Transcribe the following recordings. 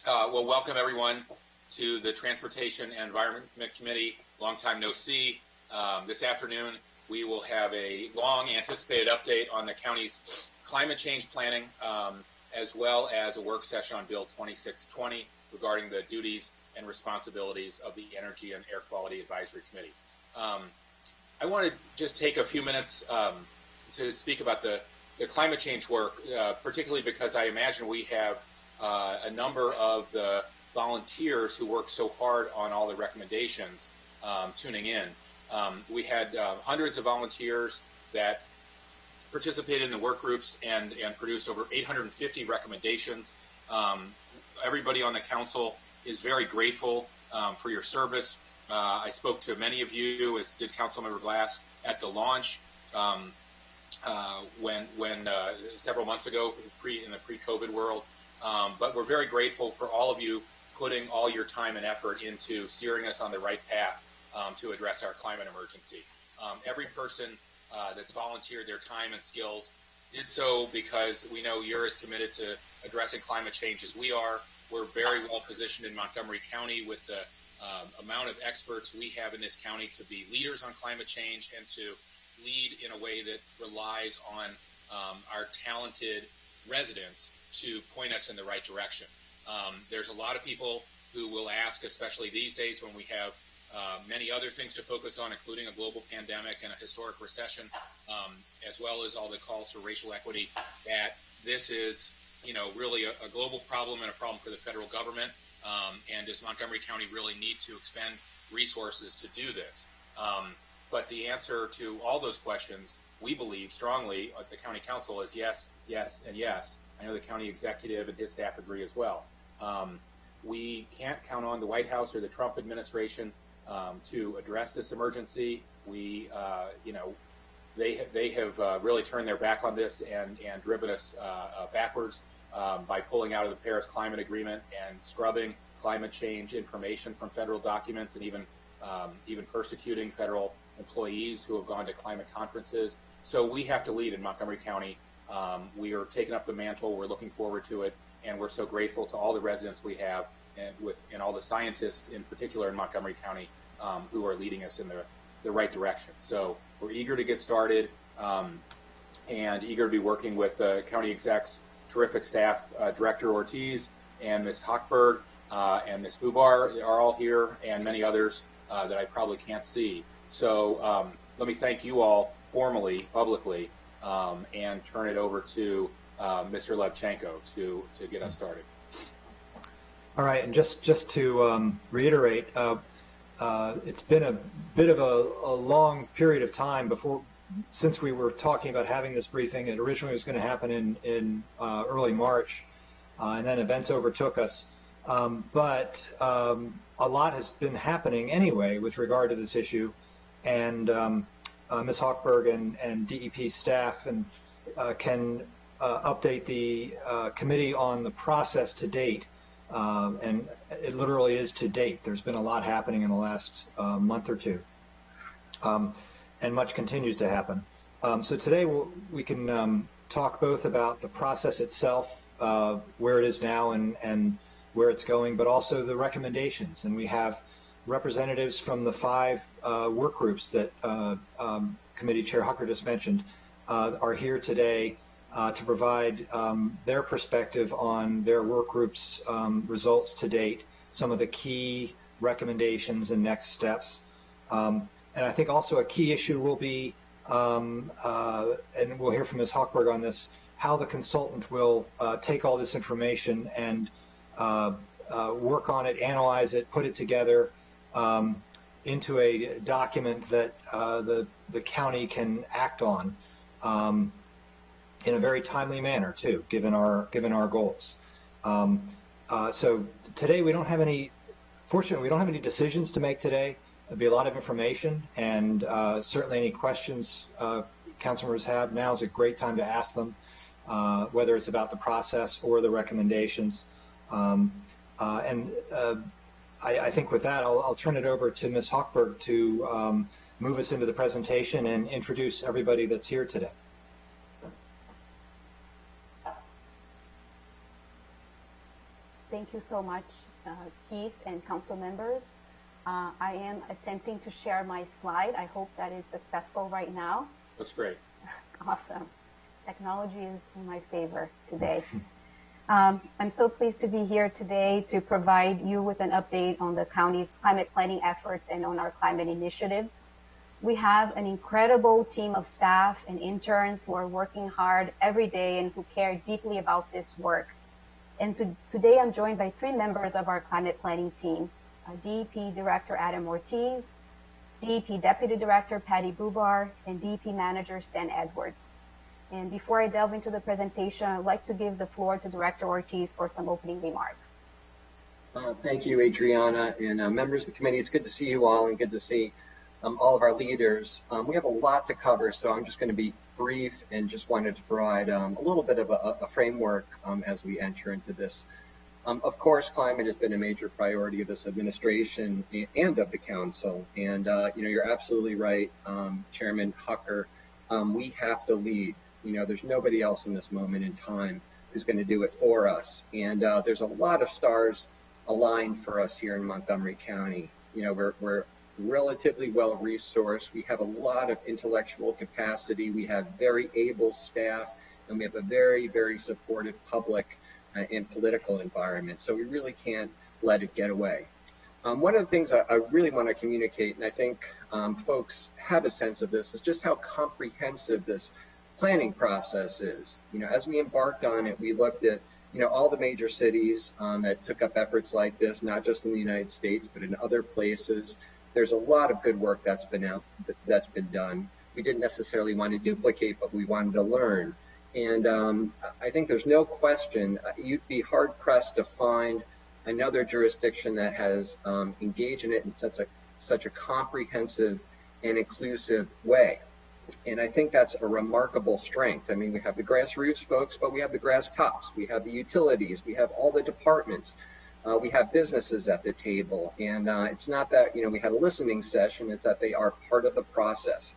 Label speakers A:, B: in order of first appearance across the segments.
A: Well, welcome everyone to the Transportation and Environment Committee. Long time no see. This afternoon, we will have a long anticipated update on the county's climate change planning, as well as a work session on Bill 2620 regarding the duties and responsibilities of the Energy and Air Quality Advisory Committee. I want to just take a few minutes to speak about the climate change work, particularly because I imagine we have a number of the volunteers who work so hard on all the recommendations tuning in. We had hundreds of volunteers that participated in the work groups and produced over 850 recommendations. Everybody on the council is very grateful for your service. I spoke to many of you, as did Councilmember Glass, at the launch when several months ago in the pre-COVID world. But we're very grateful for all of you putting all your time and effort into steering us on the right path to address our climate emergency. Every person that's volunteered their time and skills did so because we know you're as committed to addressing climate change as we are. We're very well positioned in Montgomery County with the amount of experts we have in this county to be leaders on climate change and to lead in a way that relies on our talented residents to point us in the right direction. There's a lot of people who will ask, especially these days when we have many other things to focus on, including a global pandemic and a historic recession, as well as all the calls for racial equity, that this is, really a global problem and a problem for the federal government. And does Montgomery County really need to expend resources to do this? But the answer to all those questions, we believe strongly at the county council, is yes, yes, and yes. I know the county executive and his staff agree as well. We can't count on the White House or the Trump administration to address this emergency. We, they have really turned their back on this and driven us backwards by pulling out of the Paris Climate Agreement and scrubbing climate change information from federal documents and even persecuting federal employees who have gone to climate conferences. So we have to lead in Montgomery County. We are taking up the mantle. We're looking forward to it, and we're so grateful to all the residents we have and all the scientists in particular in Montgomery County who are leading us in the right direction. So we're eager to get started and eager to be working with county execs, terrific staff, Director Ortiz and Ms. Hochberg and Ms. Bubar are all here, and many others that I probably can't see. So let me thank you all formally, publicly, and turn it over to Mr. Levchenko to get us started.
B: All right, and just to reiterate, it's been a bit of a long period of time since we were talking about having this briefing. It originally was going to happen in early March, and then events overtook us. But a lot has been happening anyway with regard to this issue, and Ms. Hochberg and DEP staff can update the committee on the process to date, and it literally is to date. There's been a lot happening in the last month or two, and much continues to happen. So today we can talk both about the process itself, where it is now and where it's going, but also the recommendations. And we have representatives from the 5 work groups that Committee Chair Hucker just mentioned are here today to provide their perspective on their work groups' results to date, some of the key recommendations and next steps. And I think also a key issue will be, and we'll hear from Ms. Hochberg on this, how the consultant will take all this information and work on it, analyze it, put it together into a document that the county can act on in a very timely manner too, given our goals. So today we don't have any. Fortunately, we don't have any decisions to make today. There'll be a lot of information, and certainly any questions council members have, now is a great time to ask them, whether it's about the process or the recommendations. I think with that, I'll turn it over to Ms. Hochberg to move us into the presentation and introduce everybody that's here today.
C: Thank Thank you so much, Keith and council members. I am attempting to share my slide. I hope that is successful right now.
A: Looks great.
C: Awesome. Technology is in my favor today. I'm so pleased to be here today to provide you with an update on the county's climate planning efforts and on our climate initiatives. We have an incredible team of staff and interns who are working hard every day and who care deeply about this work. And today I'm joined by 3 members of our climate planning team, DEP Director Adam Ortiz, DEP Deputy Director Patty Bubar, and DEP Manager Stan Edwards. And before I delve into the presentation, I'd like to give the floor to Director Ortiz for some opening remarks.
D: Thank you, Adriana, and members of the committee. It's good to see you all and good to see all of our leaders. We have a lot to cover, so I'm just going to be brief and just wanted to provide a little bit of a framework as we enter into this. Of course, climate has been a major priority of this administration and of the council. And, you're absolutely right, Chairman Hucker. We have to lead. There's nobody else in this moment in time who's going to do it for us. And there's a lot of stars aligned for us here in Montgomery County. We're relatively well resourced. We have a lot of intellectual capacity. We have very able staff, and we have a very, very supportive public and political environment. So we really can't let it get away. One of the things I really want to communicate, and I think folks have a sense of this, is just how comprehensive this planning process is. As we embarked on it, we looked at all the major cities that took up efforts like this, not just in the United States, but in other places. There's a lot of good work that's been done. We didn't necessarily want to duplicate, but we wanted to learn. And I think there's no question, you'd be hard pressed to find another jurisdiction that has engaged in it in such a comprehensive and inclusive way. And I think that's a remarkable strength. I mean, we have the grassroots folks, but we have the grass tops. We have the utilities. We have all the departments. We have businesses at the table. And it's not that, we had a listening session. It's that they are part of the process.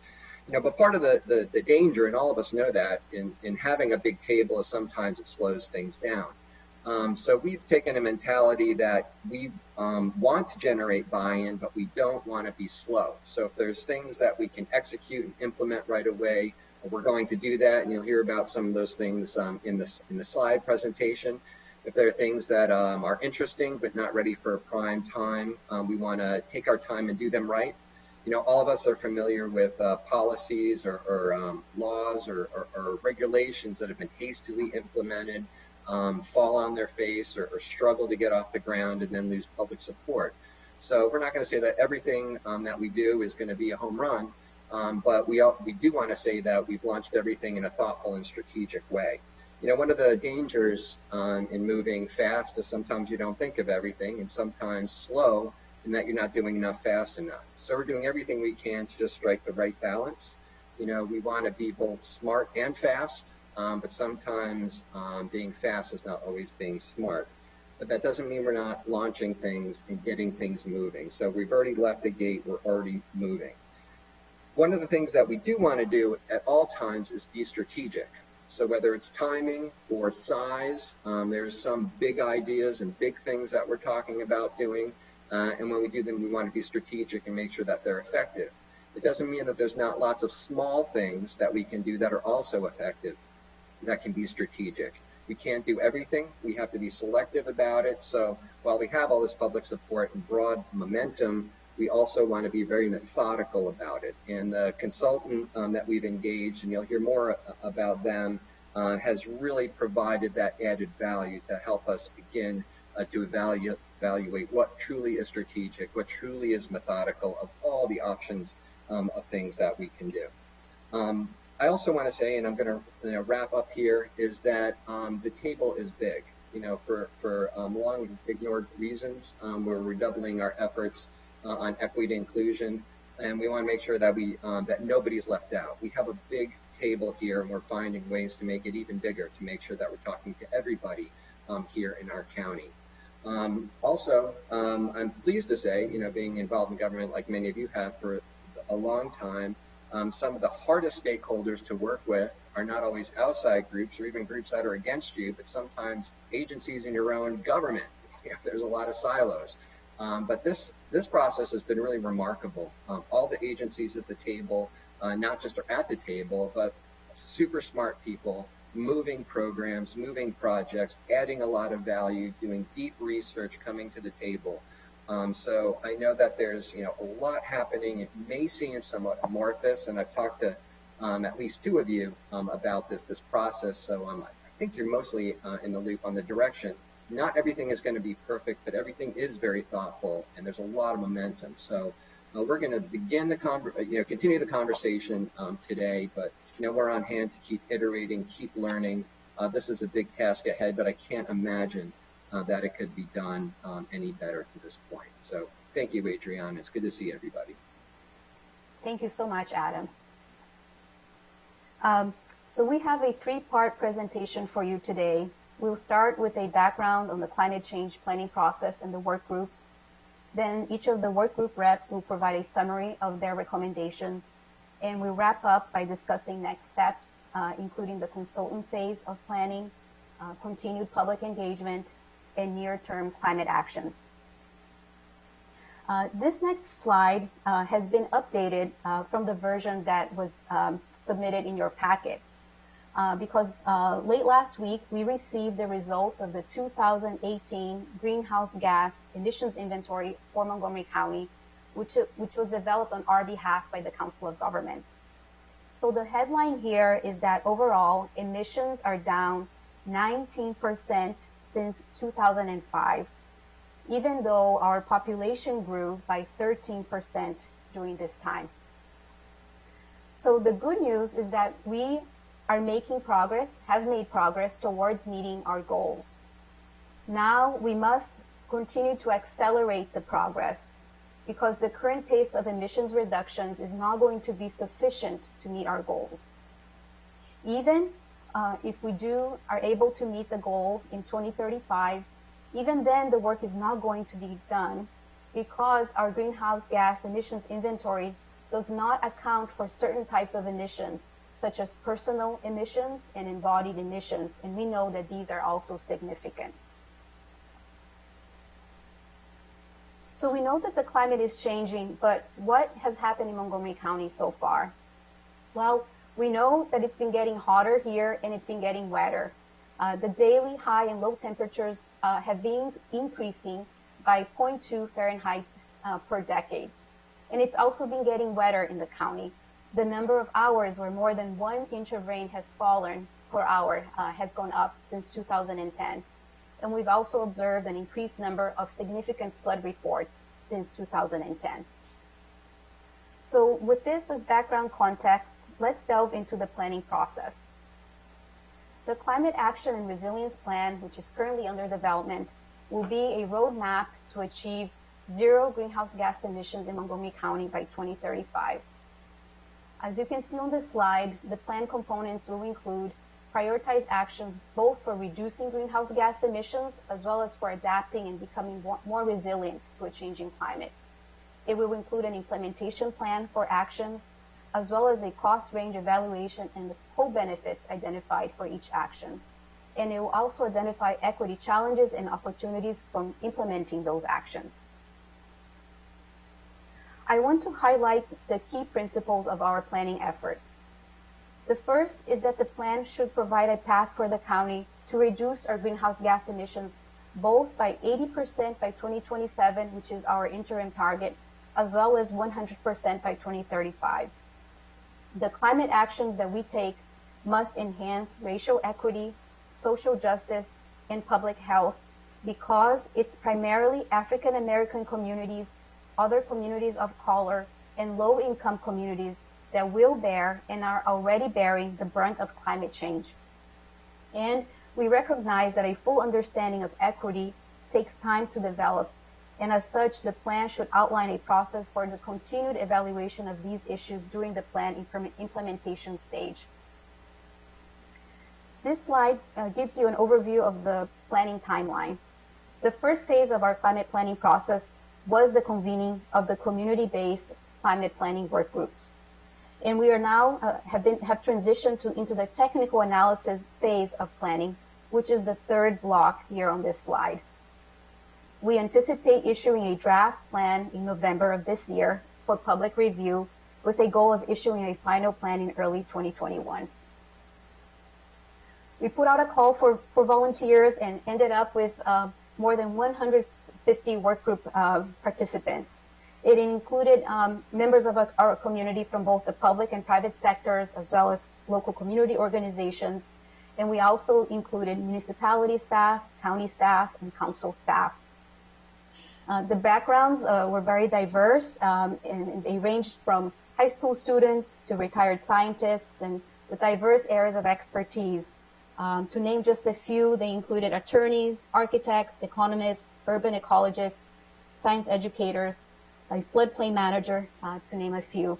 D: But part of the danger, and all of us know that, in having a big table is sometimes it slows things down. So we've taken a mentality that we want to generate buy-in, but we don't want to be slow. So if there's things that we can execute and implement right away, we're going to do that, and you'll hear about some of those things in the slide presentation. If there are things that are interesting but not ready for a prime time, we want to take our time and do them right. All of us are familiar with policies or laws or regulations that have been hastily implemented, fall on their face or struggle to get off the ground and then lose public support. So we're not going to say that everything that we do is going to be a home run, but we do want to say that we've launched everything in a thoughtful and strategic way. One of the dangers in moving fast is sometimes you don't think of everything, and sometimes slow, and that you're not doing enough fast enough. So we're doing everything we can to just strike the right balance. We want to be both smart and fast, but sometimes being fast is not always being smart. But that doesn't mean we're not launching things and getting things moving. So we've already left the gate, we're already moving. One of the things that we do want to do at all times is be strategic. So whether it's timing or size, there's some big ideas and big things that we're talking about doing. And when we do them, we want to be strategic and make sure that they're effective. It doesn't mean that there's not lots of small things that we can do that are also effective, that can be strategic. We can't do everything. We have to be selective about it. So while we have all this public support and broad momentum, we also want to be very methodical about it. And the consultant that we've engaged, and you'll hear more about them, has really provided that added value to help us begin to evaluate what truly is strategic, what truly is methodical of all the options of things that we can do. I also want to say, and I'm going to wrap up here, is that the table is big. For long ignored reasons, we're redoubling our efforts on equity and inclusion, and we want to make sure that that nobody's left out. We have a big table here, and we're finding ways to make it even bigger, to make sure that we're talking to everybody here in our county. Also, I'm pleased to say, being involved in government like many of you have for a long time, some of the hardest stakeholders to work with are not always outside groups or even groups that are against you, but sometimes agencies in your own government. there's a lot of silos. But this process has been really remarkable. All the agencies at the table, not just are at the table, but super smart people, moving programs, moving projects, adding a lot of value, doing deep research, coming to the table. So I know that there's a lot happening. It may seem somewhat amorphous, and I've talked to at least two of you about this process. So I think you're mostly in the loop on the direction. Not everything is going to be perfect, but everything is very thoughtful, and there's a lot of momentum. So we're going to begin the continue the conversation today, but we're on hand to keep iterating, keep learning. This is a big task ahead, but I can't imagine that it could be done any better to this point. So thank you, Adriana. It's good to see everybody.
C: Thank you so much, Adam. So we have a three-part presentation for you today. We'll start with a background on the climate change planning process and the work groups. Then each of the work group reps will provide a summary of their recommendations. And we'll wrap up by discussing next steps, including the consultant phase of planning, continued public engagement, and near-term climate actions. This next slide has been updated from the version that was submitted in your packets. Because late last week, we received the results of the 2018 Greenhouse Gas Emissions Inventory for Montgomery County, which was developed on our behalf by the Council of Governments. So the headline here is that overall emissions are down 19% since 2005, even though our population grew by 13% during this time. So the good news is that we are making progress, have made progress towards meeting our goals. Now we must continue to accelerate the progress because the current pace of emissions reductions is not going to be sufficient to meet our goals. Even if we are able to meet the goal in 2035, even then the work is not going to be done because our greenhouse gas emissions inventory does not account for certain types of emissions, such as personal emissions and embodied emissions, and we know that these are also significant. So we know that the climate is changing, but what has happened in Montgomery County so far? Well, we know that it's been getting hotter here and it's been getting wetter. The daily high and low temperatures have been increasing by 0.2 Fahrenheit per decade. And it's also been getting wetter in the county. The number of hours where more than 1 inch of rain has fallen per hour has gone up since 2010. And we've also observed an increased number of significant flood reports since 2010. So with this as background context, let's delve into the planning process. The Climate Action and Resilience Plan, which is currently under development, will be a roadmap to achieve zero greenhouse gas emissions in Montgomery County by 2035. As you can see on this slide, the plan components will include prioritized actions both for reducing greenhouse gas emissions as well as for adapting and becoming more resilient to a changing climate. It will include an implementation plan for actions as well as a cost range evaluation and the co-benefits identified for each action. And it will also identify equity challenges and opportunities from implementing those actions. I want to highlight the key principles of our planning effort. The first is that the plan should provide a path for the county to reduce our greenhouse gas emissions both by 80% by 2027, which is our interim target, as well as 100% by 2035. The climate actions that we take must enhance racial equity, social justice, and public health because it's primarily African American communities, other communities of color, and low-income communities that will bear and are already bearing the brunt of climate change. And we recognize that a full understanding of equity takes time to develop, and as such, the plan should outline a process for the continued evaluation of these issues during the plan implementation stage. This slide gives you an overview of the planning timeline. The first phase of our climate planning process was the convening of the community-based climate planning work groups. And we are now have transitioned into the technical analysis phase of planning, which is the third block here on this slide. We anticipate issuing a draft plan in November of this year for public review with a goal of issuing a final plan in early 2021. We put out a call for volunteers and ended up with more than 150 workgroup participants. It included members of our community from both the public and private sectors, as well as local community organizations. And we also included municipality staff, county staff, and council staff. The backgrounds were very diverse, and they ranged from high school students to retired scientists, and with diverse areas of expertise. To name just a few, they included attorneys, architects, economists, urban ecologists, science educators, a floodplain manager, to name a few.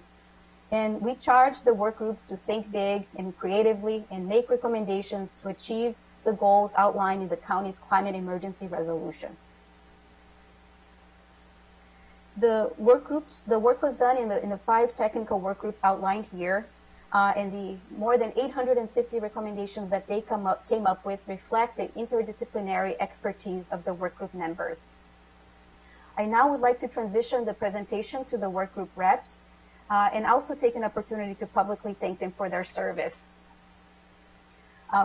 C: And we charged the work groups to think big and creatively and make recommendations to achieve the goals outlined in the county's climate emergency resolution. The work was done in the 5 technical work groups outlined here. And the more than 850 recommendations that they came up with reflect the interdisciplinary expertise of the workgroup members. I now would like to transition the presentation to the workgroup reps and also take an opportunity to publicly thank them for their service.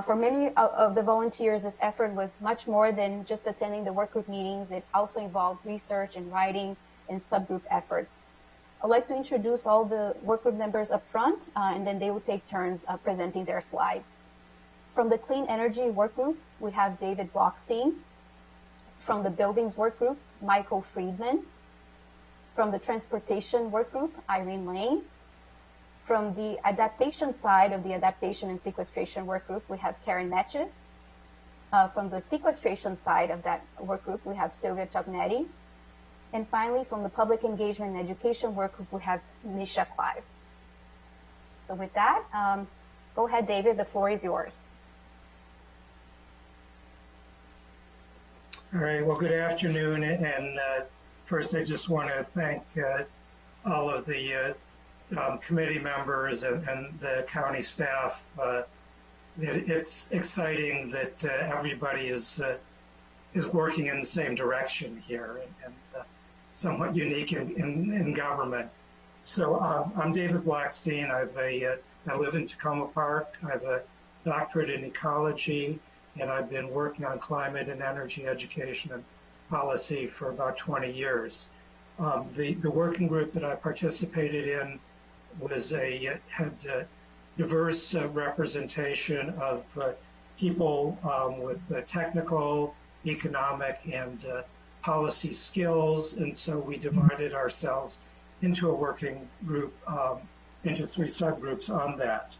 C: For many of the volunteers, this effort was much more than just attending the workgroup meetings. It also involved research and writing and subgroup efforts. I'd like to introduce all the workgroup members up front, and then they will take turns presenting their slides. From the Clean Energy Workgroup, we have David Blockstein. From the Buildings Workgroup, Michael Friedman. From the Transportation Workgroup, Irene Lane. From the Adaptation side of the Adaptation and Sequestration Workgroup, we have Karen Metches. From the Sequestration side of that workgroup, we have Sylvia Tognetti. And finally, from the Public Engagement and Education Workgroup, we have Nisha Clive. So with that, go ahead, David, the floor is yours.
E: All right, well, good afternoon. And first, I just want to thank all of the committee members and the county staff. It's exciting that everybody is working in the same direction here, and somewhat unique in government. So I'm David Blackstein. I live in Tacoma Park. I have a doctorate in ecology, and I've been working on climate and energy education and policy for about 20 years. The working group that I participated in had diverse representation of people with technical, economic, and policy skills, and so we divided ourselves into a working group, into 3 subgroups on that.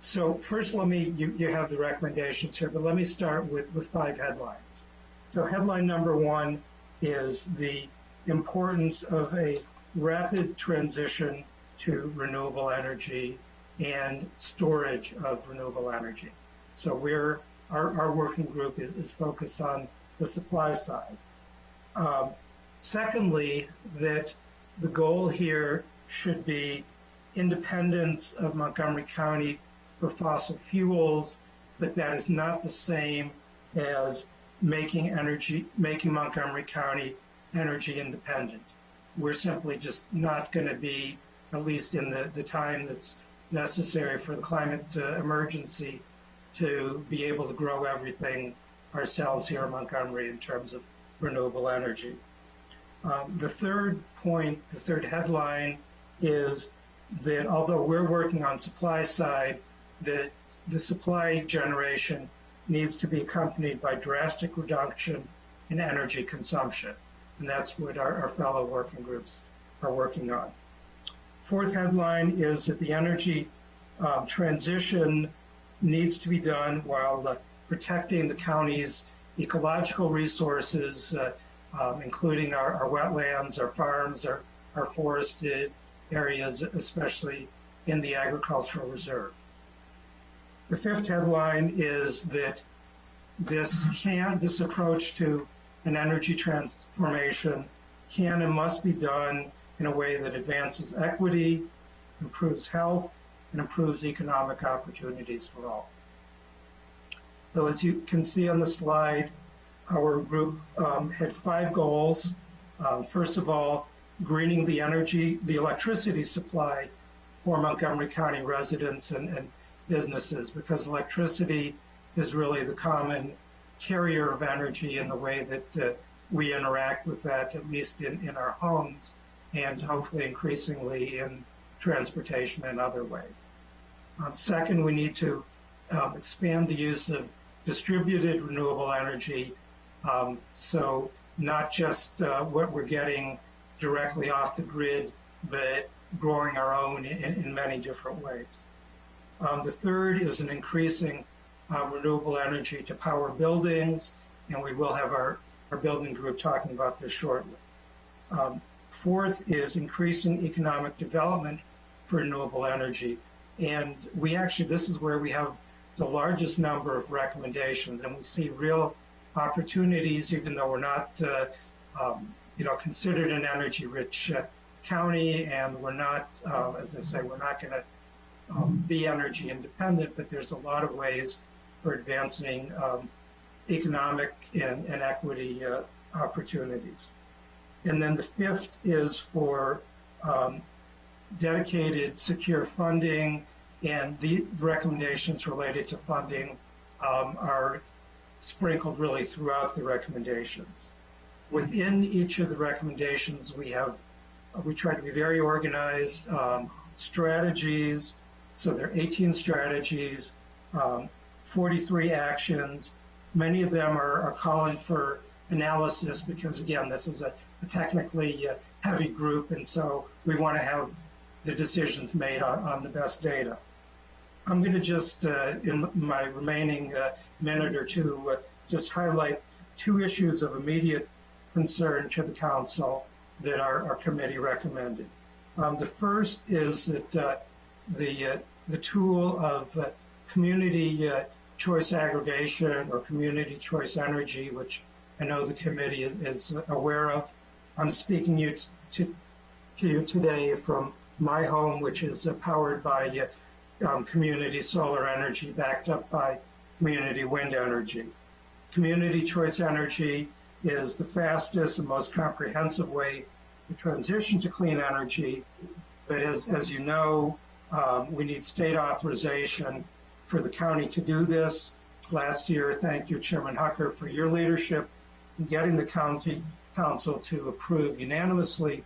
E: So first, you have the recommendations here, but let me start with 5 headlines. So headline number 1 is the importance of a rapid transition to renewable energy and storage of renewable energy. So our working group is focused on the supply side. Secondly, that the goal here should be independence of Montgomery County for fossil fuels, but that is not the same as making Montgomery County energy independent. We're simply just not going to be, at least in the time that's necessary for the climate emergency, to be able to grow everything ourselves here in Montgomery in terms of renewable energy. The third point, the third headline, is that although we're working on supply side, that the supply generation needs to be accompanied by drastic reduction in energy consumption. And that's what our fellow working groups are working on. Fourth headline is that the energy transition needs to be done while protecting the county's ecological resources, including our wetlands, our farms, our forested areas, especially in the agricultural reserve. The fifth headline is that this approach to an energy transformation can and must be done in a way that advances equity, improves health, and improves economic opportunities for all. So as you can see on the slide, Our group had 5 goals. First of all, greening the electricity supply for Montgomery County residents and businesses, because electricity is really the common carrier of energy in the way that we interact with that, at least in our homes, and hopefully increasingly in transportation and other ways. Second, we need to expand the use of distributed renewable energy, so not just what we're getting directly off the grid, but growing our own in many different ways. The third is an increasing renewable energy to power buildings, and we will have our building group talking about this shortly. Fourth is increasing economic development for renewable energy. And this is where we have the largest number of recommendations, and we see real opportunities, even though we're not, considered an energy-rich county, and we're not, as I say, we're not going to be energy independent, but there's a lot of ways for advancing economic and equity opportunities. And then the fifth is for dedicated, secure funding, and the recommendations related to funding are sprinkled really throughout the recommendations. Within each of the recommendations, we try to be very organized. Strategies, so there are 18 strategies, 43 actions. Many of them are calling for analysis because, again, this is a technically heavy group, and so we want to have the decisions made on the best data. I'm going to just, in my remaining minute or two, just highlight 2 issues of immediate concern to the council that our committee recommended. The first is that the tool of community choice aggregation or community choice energy, which I know the committee is aware of. I'm speaking to you today from my home, which is powered by community solar energy backed up by community wind energy. Community choice energy is the fastest and most comprehensive way to transition to clean energy. But as you know, we need state authorization for the county to do this. Last year, thank you, Chairman Hucker, for your leadership in getting the county council to approve unanimously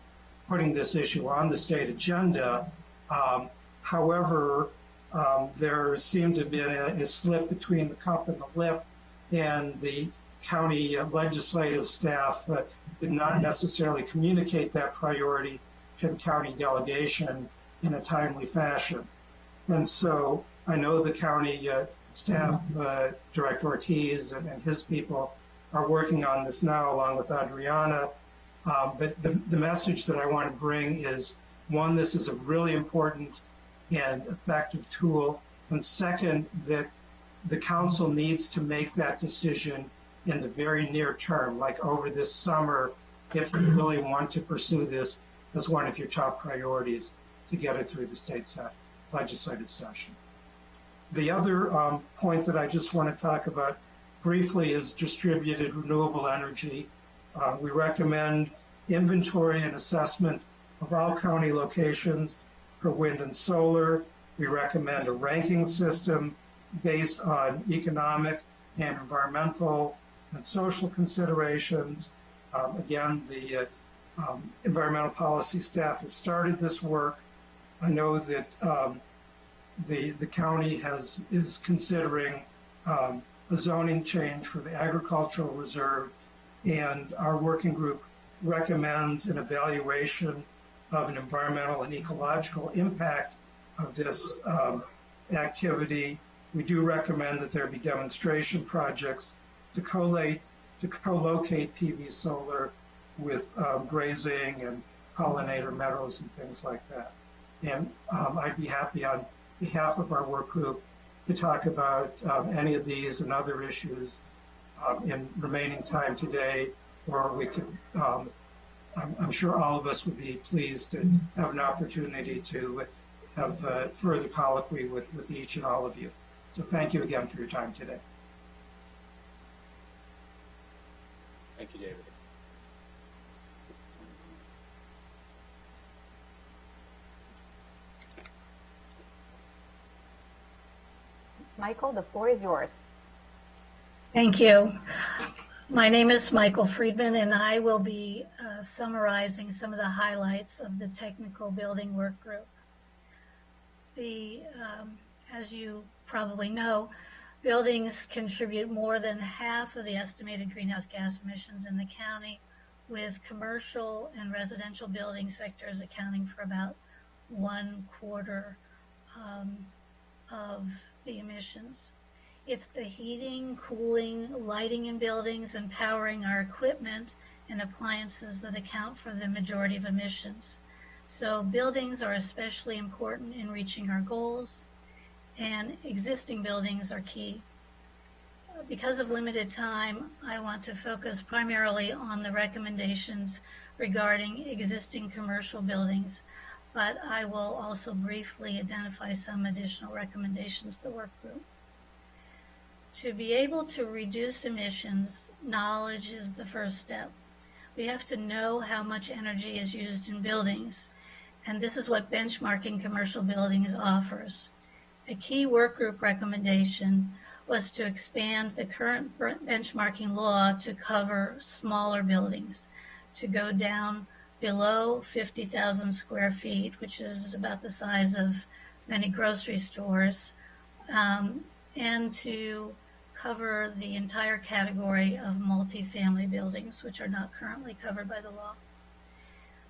E: putting this issue on the state agenda. However, there seemed to be a slip between the cup and the lip, and the county legislative staff did not necessarily communicate that priority to the county delegation in a timely fashion. And so I know the county staff, Director Ortiz and his people are working on this now along with Adriana. But the message that I want to bring is, one, this is a really important and effective tool. And second, that the council needs to make that decision in the very near term, like over this summer, if you really want to pursue this as one of your top priorities to get it through the state legislative session. The other point that I just want to talk about briefly is distributed renewable energy. We recommend inventory and assessment of all county locations for wind and solar. We recommend a ranking system based on economic and environmental and social considerations. Again, the environmental policy staff has started this work. I know that the county is considering a zoning change for the agricultural reserve, and our working group recommends an evaluation of an environmental and ecological impact of this activity. We do recommend that there be demonstration projects to co-locate PV solar with grazing and pollinator meadows and things like that. And I'd be happy on behalf of our work group to talk about any of these and other issues in remaining time today, or we could, I'm sure all of us would be pleased to have an opportunity to have further colloquy with each and all of you. So thank you again for your time today.
A: Thank you, David.
C: Michael, the floor is yours.
F: Thank you. My name is Michael Friedman, and I will be summarizing some of the highlights of the technical building work group. As you probably know, buildings contribute more than half of the estimated greenhouse gas emissions in the county, with commercial and residential building sectors accounting for about 1/4 of the emissions. It's the heating, cooling, lighting in buildings, and powering our equipment and appliances that account for the majority of emissions. So buildings are especially important in reaching our goals, and existing buildings are key. Because of limited time, I want to focus primarily on the recommendations regarding existing commercial buildings, but I will also briefly identify some additional recommendations to the work group. To be able to reduce emissions, knowledge is the first step. We have to know how much energy is used in buildings, and this is what benchmarking commercial buildings offers. A key work group recommendation was to expand the current benchmarking law to cover smaller buildings, to go down below 50,000 square feet, which is about the size of many grocery stores, and to cover the entire category of multifamily buildings, which are not currently covered by the law.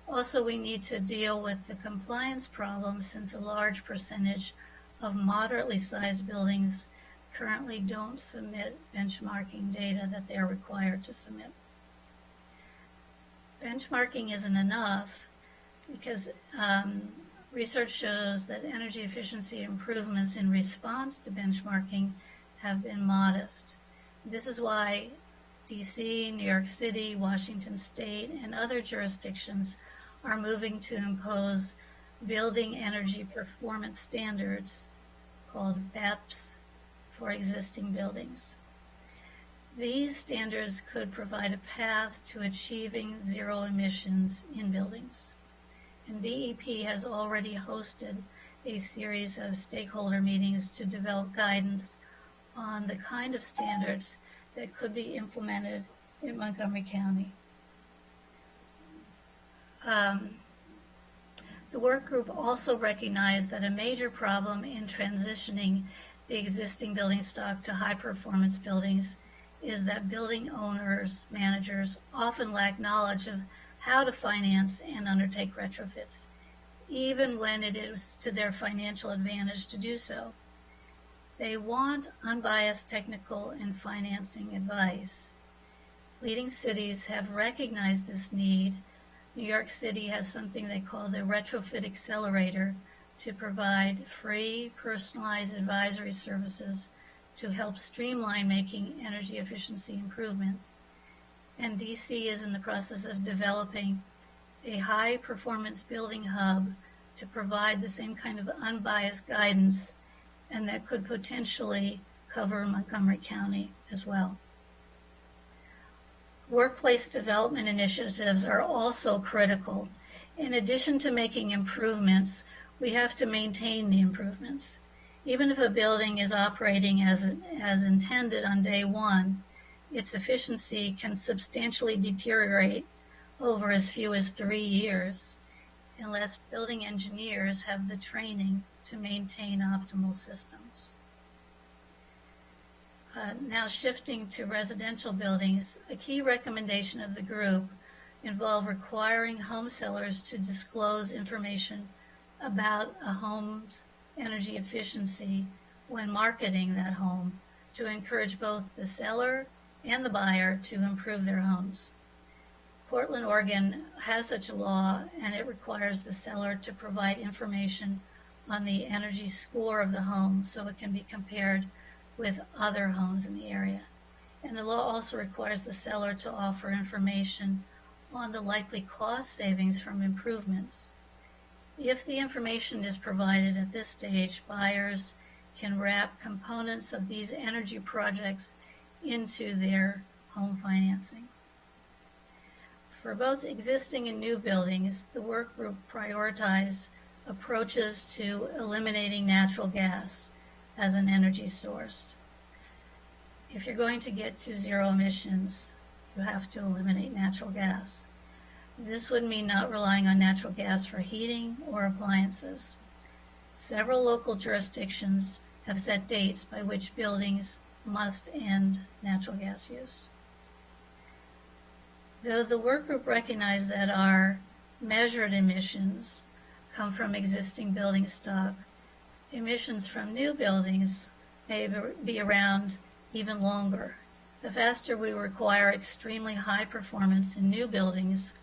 F: Also, we need to deal with the compliance problem, since a large percentage of moderately sized buildings currently don't submit benchmarking data that they are required to submit. Benchmarking isn't enough because research shows that energy efficiency improvements in response to benchmarking have been modest. This is why DC, New York City, Washington State, and other jurisdictions are moving to impose building energy performance standards called BEPS for existing buildings. These standards could provide a path to achieving zero emissions in buildings. And DEP has already hosted a series of stakeholder meetings to develop guidance on the kind of standards that could be implemented in Montgomery County. The work group also recognized that a major problem in transitioning the existing building stock to high-performance buildings is that building owners, managers often lack knowledge of how to finance and undertake retrofits, even when it is to their financial advantage to do so. They want unbiased technical and financing advice. Leading cities have recognized this need. New York City has something they call the Retrofit Accelerator to provide free, personalized advisory services to help streamline making energy efficiency improvements. And DC is in the process of developing a high-performance building hub to provide the same kind of unbiased guidance, and that could potentially cover Montgomery County as well. Workplace development initiatives are also critical. In addition to making improvements, we have to maintain the improvements. Even if a building is operating as intended on day one, its efficiency can substantially deteriorate over as few as 3 years unless building engineers have the training to maintain optimal systems. Now shifting to residential buildings, a key recommendation of the group involved requiring home sellers to disclose information about a home's energy efficiency when marketing that home to encourage both the seller and the buyer to improve their homes. Portland, Oregon has such a law, and it requires the seller to provide information on the energy score of the home so it can be compared with other homes in the area. And the law also requires the seller to offer information on the likely cost savings from improvements. If the information is provided at this stage, buyers can wrap components of these energy projects into their home financing. For both existing and new buildings, the work group prioritized approaches to eliminating natural gas as an energy source. If you're going to get to zero emissions, you have to eliminate natural gas. This would mean not relying on natural gas for heating or appliances. Several local jurisdictions have set dates by which buildings must end natural gas use. Though the work group recognized that our measured emissions come from existing building stock, emissions from new buildings may be around even longer. The faster we require extremely high performance in new buildings,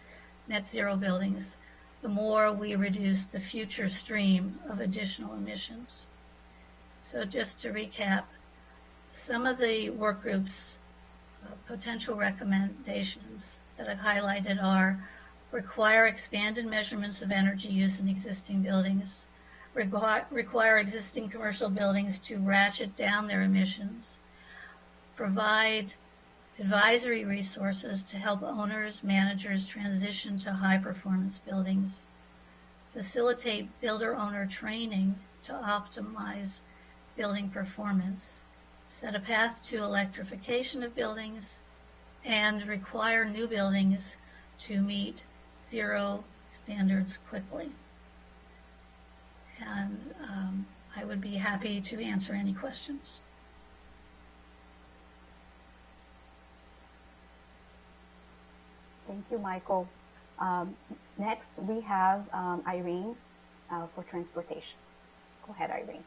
F: net zero buildings, the more we reduce the future stream of additional emissions. So just to recap, some of the work group's potential recommendations that I've highlighted are: require expanded measurements of energy use in existing buildings, require existing commercial buildings to ratchet down their emissions, provide advisory resources to help owners, managers transition to high-performance buildings, facilitate builder-owner training to optimize building performance, set a path to electrification of buildings, and require new buildings to meet zero standards quickly. And I would be happy to answer any questions.
C: Thank you, Michael. Next, we have Irene for transportation. Go ahead, Irene.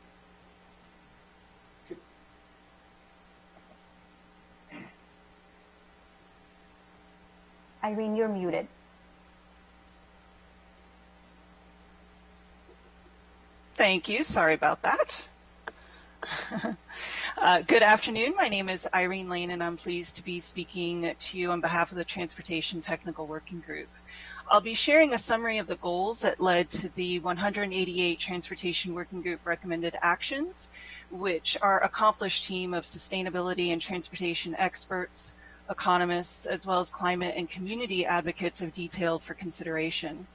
C: Irene, you're muted.
G: Thank you. Sorry about that. Good afternoon. My name is Irene Lane, and I'm pleased to be speaking to you on behalf of the Transportation Technical Working Group. I'll be sharing a summary of the goals that led to the 188 Transportation Working Group recommended actions, which our accomplished team of sustainability and transportation experts, economists, as well as climate and community advocates have detailed for consideration.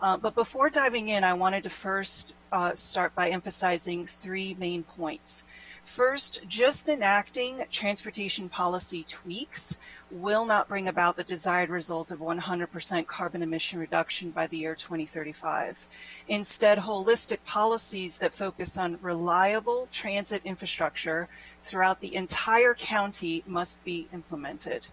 G: But before diving in, I wanted to first start by emphasizing three main points. First, just enacting transportation policy tweaks will not bring about the desired result of 100% carbon emission reduction by the year 2035. Instead, holistic policies that focus on reliable transit infrastructure throughout the entire county must be implemented.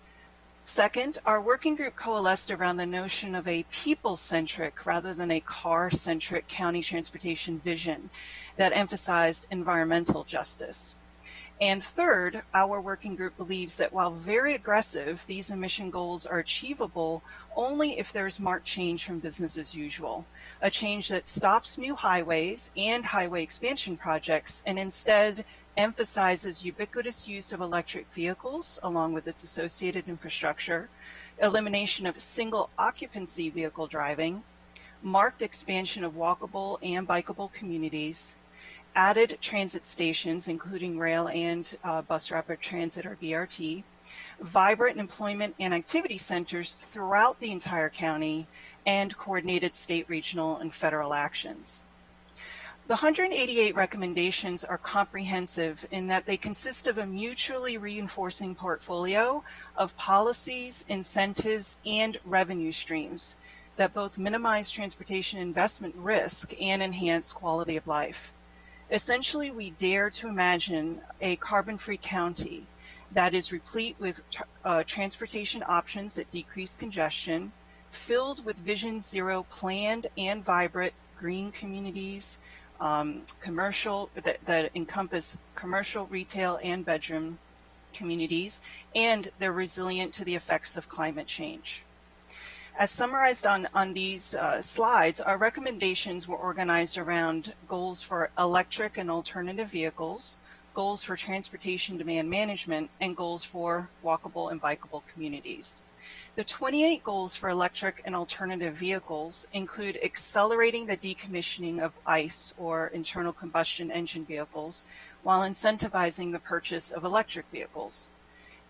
G: Second, our working group coalesced around the notion of a people-centric rather than a car-centric county transportation vision that emphasized environmental justice. And third, our working group believes that while very aggressive, these emission goals are achievable only if there's marked change from business as usual, a change that stops new highways and highway expansion projects and instead emphasizes ubiquitous use of electric vehicles along with its associated infrastructure, elimination of single occupancy vehicle driving, marked expansion of walkable and bikeable communities, added transit stations, including rail and bus rapid transit or BRT, vibrant employment and activity centers throughout the entire county, and coordinated state, regional, and federal actions. The 188 recommendations are comprehensive in that they consist of a mutually reinforcing portfolio of policies, incentives, and revenue streams that both minimize transportation investment risk and enhance quality of life. Essentially, we dare to imagine a carbon-free county that is replete with transportation options that decrease congestion, filled with Vision Zero planned and vibrant green communities, commercial that encompass commercial, retail, and bedroom communities, and they're resilient to the effects of climate change. As summarized on these slides, our recommendations were organized around goals for electric and alternative vehicles, goals for transportation demand management, and goals for walkable and bikeable communities. The 28 goals for electric and alternative vehicles include accelerating the decommissioning of ICE or internal combustion engine vehicles while incentivizing the purchase of electric vehicles,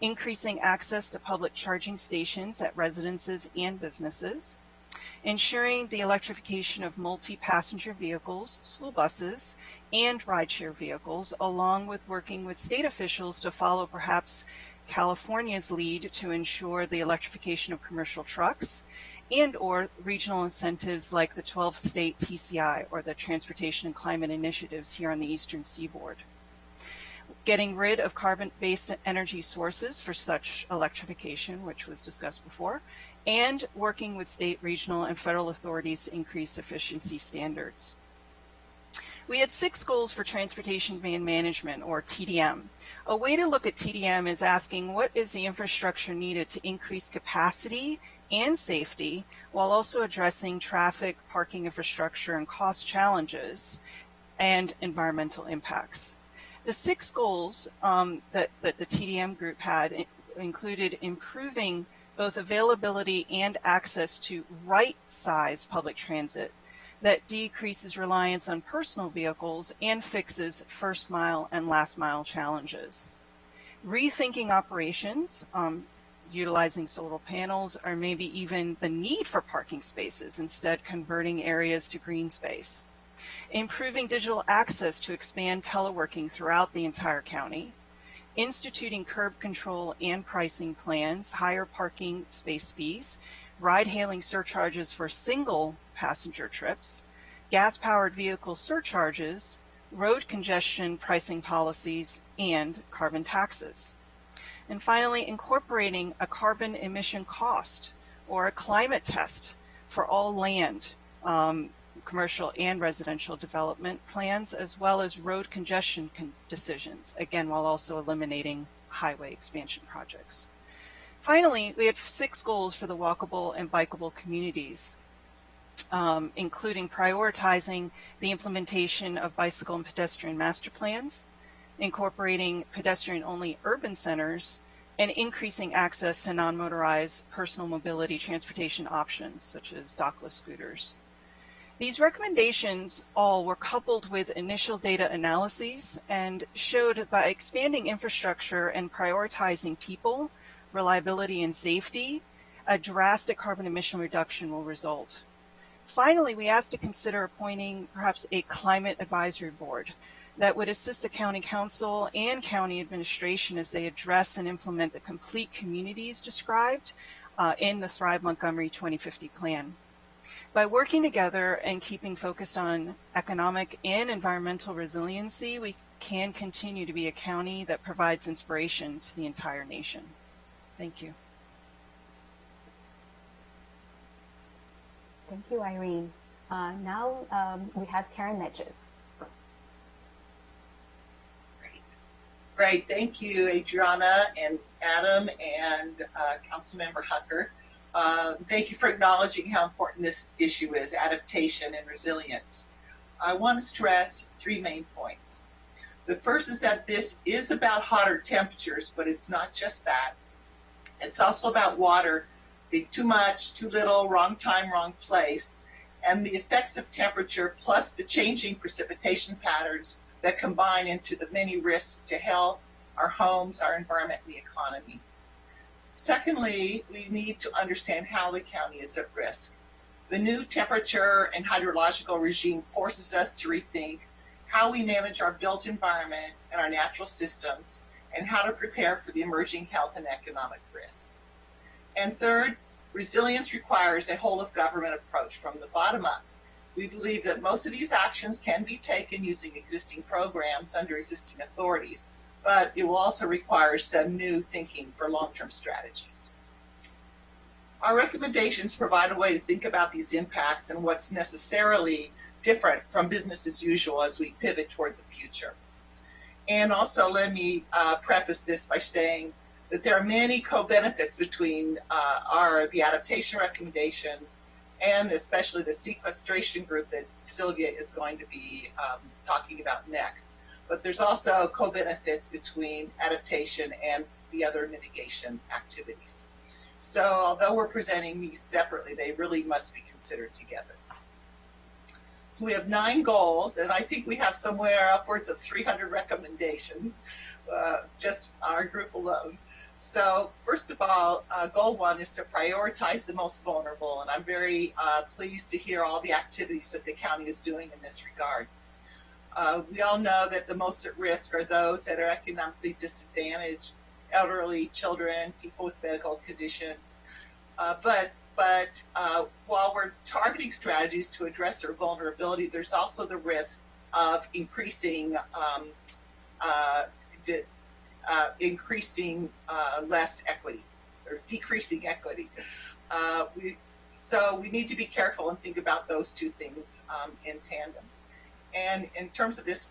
G: increasing access to public charging stations at residences and businesses, ensuring the electrification of multi-passenger vehicles, school buses, and rideshare vehicles, along with working with state officials to follow perhaps California's lead to ensure the electrification of commercial trucks, and or regional incentives like the 12-state TCI or the Transportation and Climate Initiatives here on the Eastern Seaboard. Getting rid of carbon-based energy sources for such electrification, which was discussed before, and working with state, regional, and federal authorities to increase efficiency standards. We had 6 goals for transportation demand management, or TDM. A way to look at TDM is asking what is the infrastructure needed to increase capacity and safety while also addressing traffic, parking infrastructure, and cost challenges and environmental impacts. The 6 goals that the TDM group had included improving both availability and access to right-size public transit that decreases reliance on personal vehicles and fixes first mile and last mile challenges. Rethinking operations, utilizing solar panels, or maybe even the need for parking spaces, instead converting areas to green space. Improving digital access to expand teleworking throughout the entire county. Instituting curb control and pricing plans, higher parking space fees, ride-hailing surcharges for single passenger trips, gas-powered vehicle surcharges, road congestion pricing policies, and carbon taxes. And finally, incorporating a carbon emission cost or a climate test for all land, commercial and residential development plans, as well as road congestion decisions, again, while also eliminating highway expansion projects. Finally, we had 6 goals for the walkable and bikeable communities, including prioritizing the implementation of bicycle and pedestrian master plans, incorporating pedestrian-only urban centers, and increasing access to non-motorized personal mobility transportation options, such as dockless scooters. These recommendations all were coupled with initial data analyses and showed by expanding infrastructure and prioritizing people, reliability, and safety, a drastic carbon emission reduction will result. Finally, we asked to consider appointing perhaps a climate advisory board that would assist the county council and county administration as they address and implement the complete communities described in the Thrive Montgomery 2050 plan. By working together and keeping focused on economic and environmental resiliency, we can continue to be a county that provides inspiration to the entire nation. Thank you.
C: Thank you, Irene. Now we have Karen Netjes.
H: Great. Thank you, Adriana and Adam and Councilmember Hucker. Thank you for acknowledging how important this issue is, adaptation and resilience. I want to stress 3 main points. The first is that this is about hotter temperatures, but it's not just that. It's also about water being too much, too little, wrong time, wrong place, and the effects of temperature plus the changing precipitation patterns that combine into the many risks to health, our homes, our environment, and the economy. Secondly, we need to understand how the county is at risk. The new temperature and hydrological regime forces us to rethink how we manage our built environment and our natural systems, and how to prepare for the emerging health and economic risks. And third, resilience requires a whole of government approach from the bottom up. We believe that most of these actions can be taken using existing programs under existing authorities, but it will also require some new thinking for long-term strategies. Our recommendations provide a way to think about these impacts and what's necessarily different from business as usual as we pivot toward the future. And also let me preface this by saying that there are many co-benefits between the adaptation recommendations and especially the sequestration group that Sylvia is going to be talking about next. But there's also co-benefits between adaptation and the other mitigation activities. So although we're presenting these separately, they really must be considered together. So we have 9 goals, and I think we have somewhere upwards of 300 recommendations, just our group alone. So first of all, goal one is to prioritize the most vulnerable, and I'm very pleased to hear all the activities that the county is doing in this regard. We all know that the most at risk are those that are economically disadvantaged, elderly, children, people with medical conditions. But while we're targeting strategies to address their vulnerability, there's also the risk of increasing less equity or decreasing equity. So we need to be careful and think about those two things in tandem. And in terms of this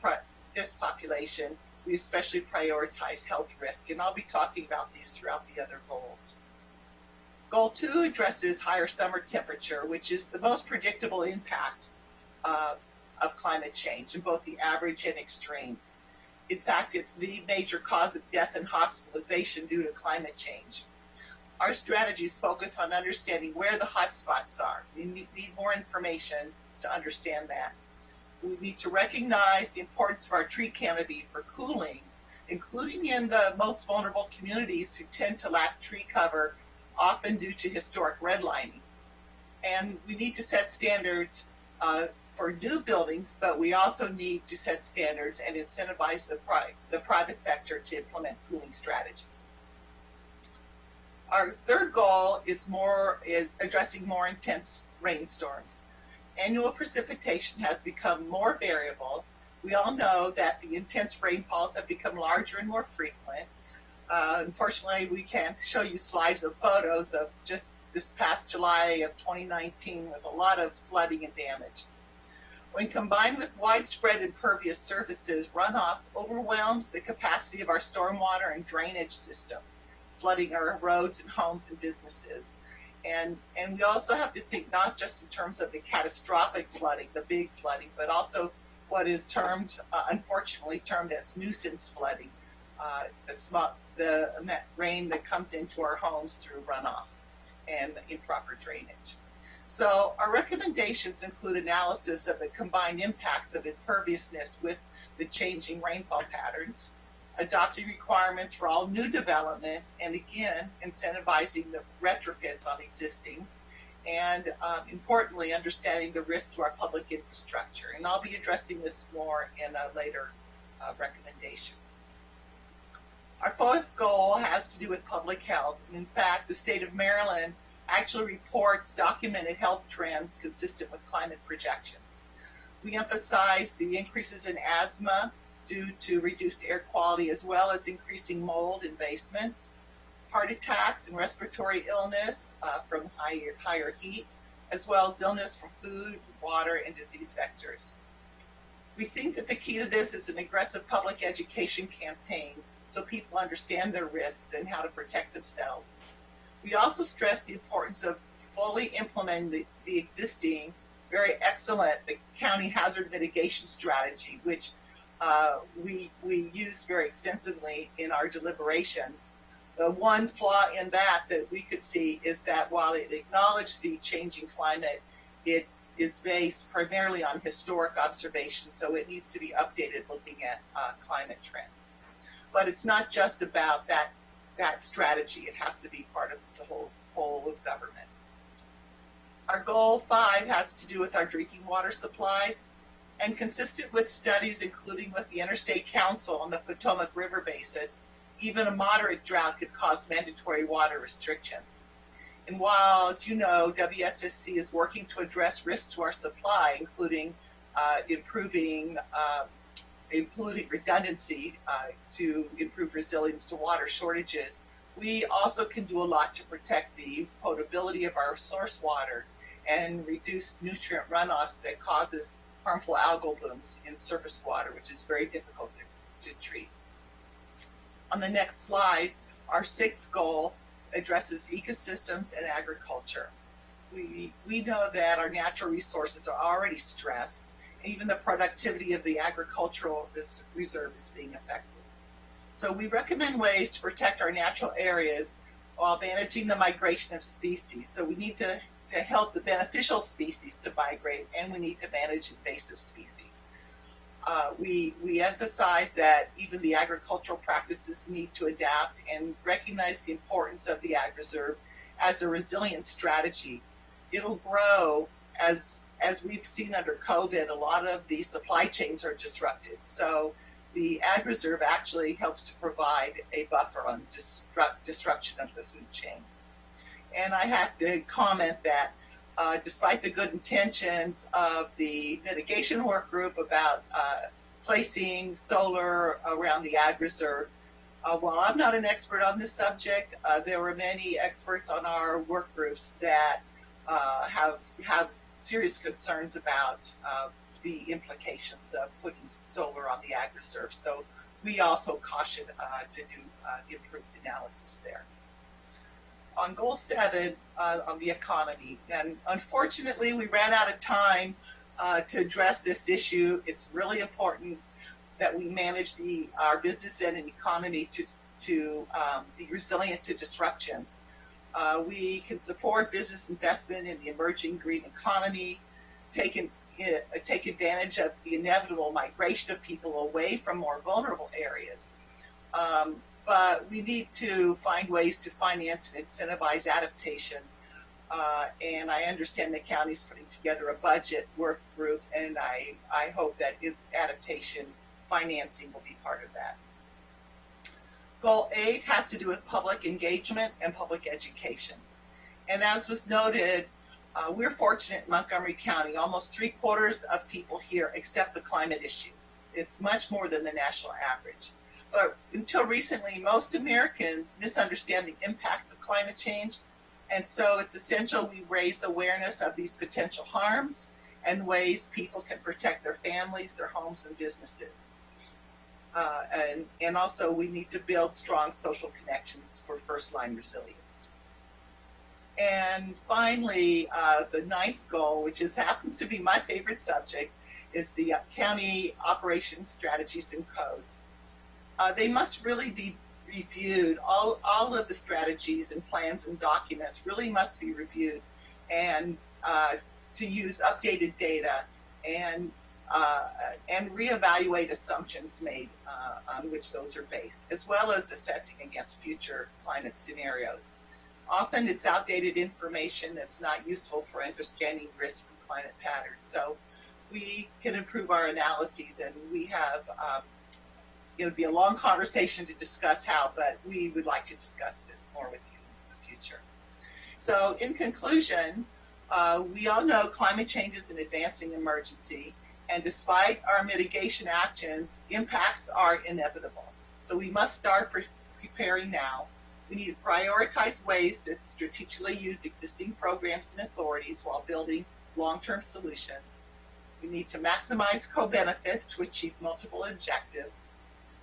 H: population, we especially prioritize health risk, and I'll be talking about these throughout the other goals. Goal 2 addresses higher summer temperature, which is the most predictable impact of climate change in both the average and extreme. In fact, it's the major cause of death and hospitalization due to climate change. Our strategies focus on understanding where the hot spots are. We need more information to understand that. We need to recognize the importance of our tree canopy for cooling, including in the most vulnerable communities who tend to lack tree cover, often due to historic redlining. And we need to set standards for new buildings, but we also need to set standards and incentivize the private sector to implement cooling strategies. Our third goal is addressing more intense rainstorms. Annual precipitation has become more variable. We all know that the intense rainfalls have become larger and more frequent. Unfortunately, we can't show you slides of photos of just this past July of 2019 with a lot of flooding and damage. When combined with widespread impervious surfaces, runoff overwhelms the capacity of our stormwater and drainage systems, flooding our roads and homes and businesses. And we also have to think not just in terms of the catastrophic flooding, the big flooding, but also what is termed, unfortunately termed as nuisance flooding, the rain that comes into our homes through runoff and improper drainage. So our recommendations include analysis of the combined impacts of imperviousness with the changing rainfall patterns, adopting requirements for all new development, and again, incentivizing the retrofits on existing, and importantly, understanding the risk to our public infrastructure. And I'll be addressing this more in a later recommendation. Our fourth goal has to do with public health. And in fact, the state of Maryland actually reports documented health trends consistent with climate projections. We emphasize the increases in asthma due to reduced air quality, as well as increasing mold in basements, heart attacks and respiratory illness from higher heat, as well as illness from food, water, and disease vectors. We think that the key to this is an aggressive public education campaign so people understand their risks and how to protect themselves. We also stress the importance of fully implementing the existing, very excellent, the county hazard mitigation strategy, which we used very extensively in our deliberations. The one flaw in that we could see is that while it acknowledged the changing climate, it is based primarily on historic observations, so it needs to be updated looking at climate trends. But it's not just about that strategy. It has to be part of the whole of government. Our goal 5 has to do with our drinking water supplies, and consistent with studies including with the Interstate Council on the Potomac River Basin, even a moderate drought could cause mandatory water restrictions. And while, as you know, WSSC is working to address risks to our supply, including improving redundancy to improve resilience to water shortages, we also can do a lot to protect the potability of our source water and reduce nutrient runoffs that causes harmful algal blooms in surface water, which is very difficult to treat. On the next slide, our 6th goal addresses ecosystems and agriculture. We know that our natural resources are already stressed. Even the productivity of the agricultural reserve is being affected. So we recommend ways to protect our natural areas while managing the migration of species. So we need to help the beneficial species to migrate, and we need to manage invasive species. We emphasize that even the agricultural practices need to adapt and recognize the importance of the ag reserve as a resilient strategy. It'll grow as we've seen under COVID. A lot of the supply chains are disrupted, so the ag reserve actually helps to provide a buffer on disruption of the food chain. And I have to comment that despite the good intentions of the mitigation work group about placing solar around the ag reserve, while I'm not an expert on this subject, there were many experts on our work groups that have serious concerns about the implications of putting solar on the ag reserve. So we also caution to do improved analysis there. On goal 7, on the economy, and unfortunately we ran out of time to address this issue. It's really important that we manage our business and economy to be resilient to disruptions. We can support business investment in the emerging green economy, take advantage of the inevitable migration of people away from more vulnerable areas. But we need to find ways to finance and incentivize adaptation. And I understand the county's putting together a budget work group, and I hope that adaptation financing will be part of that. Goal 8 has to do with public engagement and public education. And as was noted, we're fortunate in Montgomery County. Almost 3/4 of people here accept the climate issue. It's much more than the national average. But until recently, most Americans misunderstand the impacts of climate change. And so it's essential we raise awareness of these potential harms and ways people can protect their families, their homes, and businesses. And also we need to build strong social connections for first-line resilience. And finally, the 9th goal, which happens to be my favorite subject, is the county operations strategies and codes. They must really be reviewed. All of the strategies and plans and documents really must be reviewed, and to use updated data and reevaluate assumptions made on which those are based, as well as assessing against future climate scenarios. Often it's outdated information that's not useful for understanding risk from climate patterns. So we can improve our analyses, and we have it would be a long conversation to discuss how, but we would like to discuss this more with you in the future. So in conclusion, we all know climate change is an advancing emergency, and despite our mitigation actions, impacts are inevitable. So we must start preparing now. We need to prioritize ways to strategically use existing programs and authorities while building long-term solutions. We need to maximize co-benefits to achieve multiple objectives.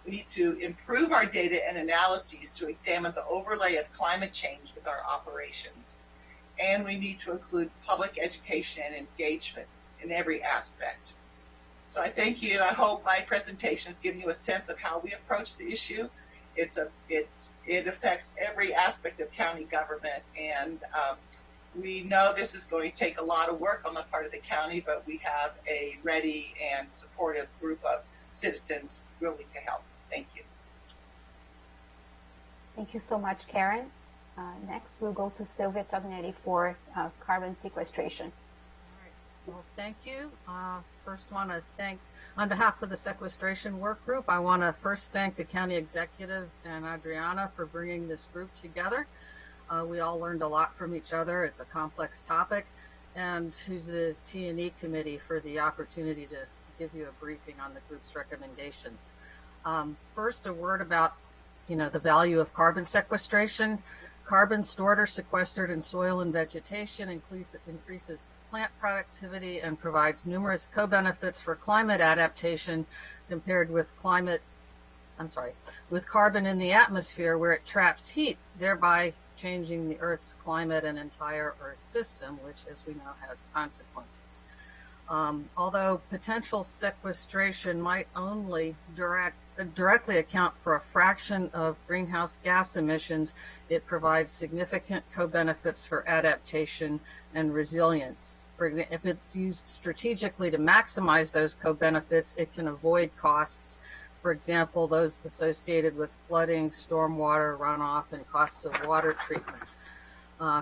H: We need to improve our data and analyses to examine the overlay of climate change with our operations. And we need to include public education and engagement in every aspect. So I thank you. I hope my presentation has given you a sense of how we approach the issue. It affects every aspect of county government, and we know this is going to take a lot of work on the part of the county, but we have a ready and supportive group of citizens willing to help. Thank you.
C: Thank you so much, Karen. Next, we'll go to Sylvia Tognetti for carbon sequestration.
I: All right. Well, thank you. First, want to thank, on behalf of the sequestration work group, I want to first thank the county executive and Adriana for bringing this group together. We all learned a lot from each other. It's a complex topic, and to the T&E committee for the opportunity to give you a briefing on the group's recommendations. First, a word about, the value of carbon sequestration. Carbon stored or sequestered in soil and vegetation increases plant productivity and provides numerous co-benefits for climate adaptation compared with carbon in the atmosphere, where it traps heat, thereby changing the Earth's climate and entire Earth system, which, as we know, has consequences. Although potential sequestration might only directly account for a fraction of greenhouse gas emissions, it provides significant co-benefits for adaptation and resilience. for example, if it's used strategically to maximize those co-benefits, it can avoid costs. For example, those associated with flooding, stormwater runoff, and costs of water treatment.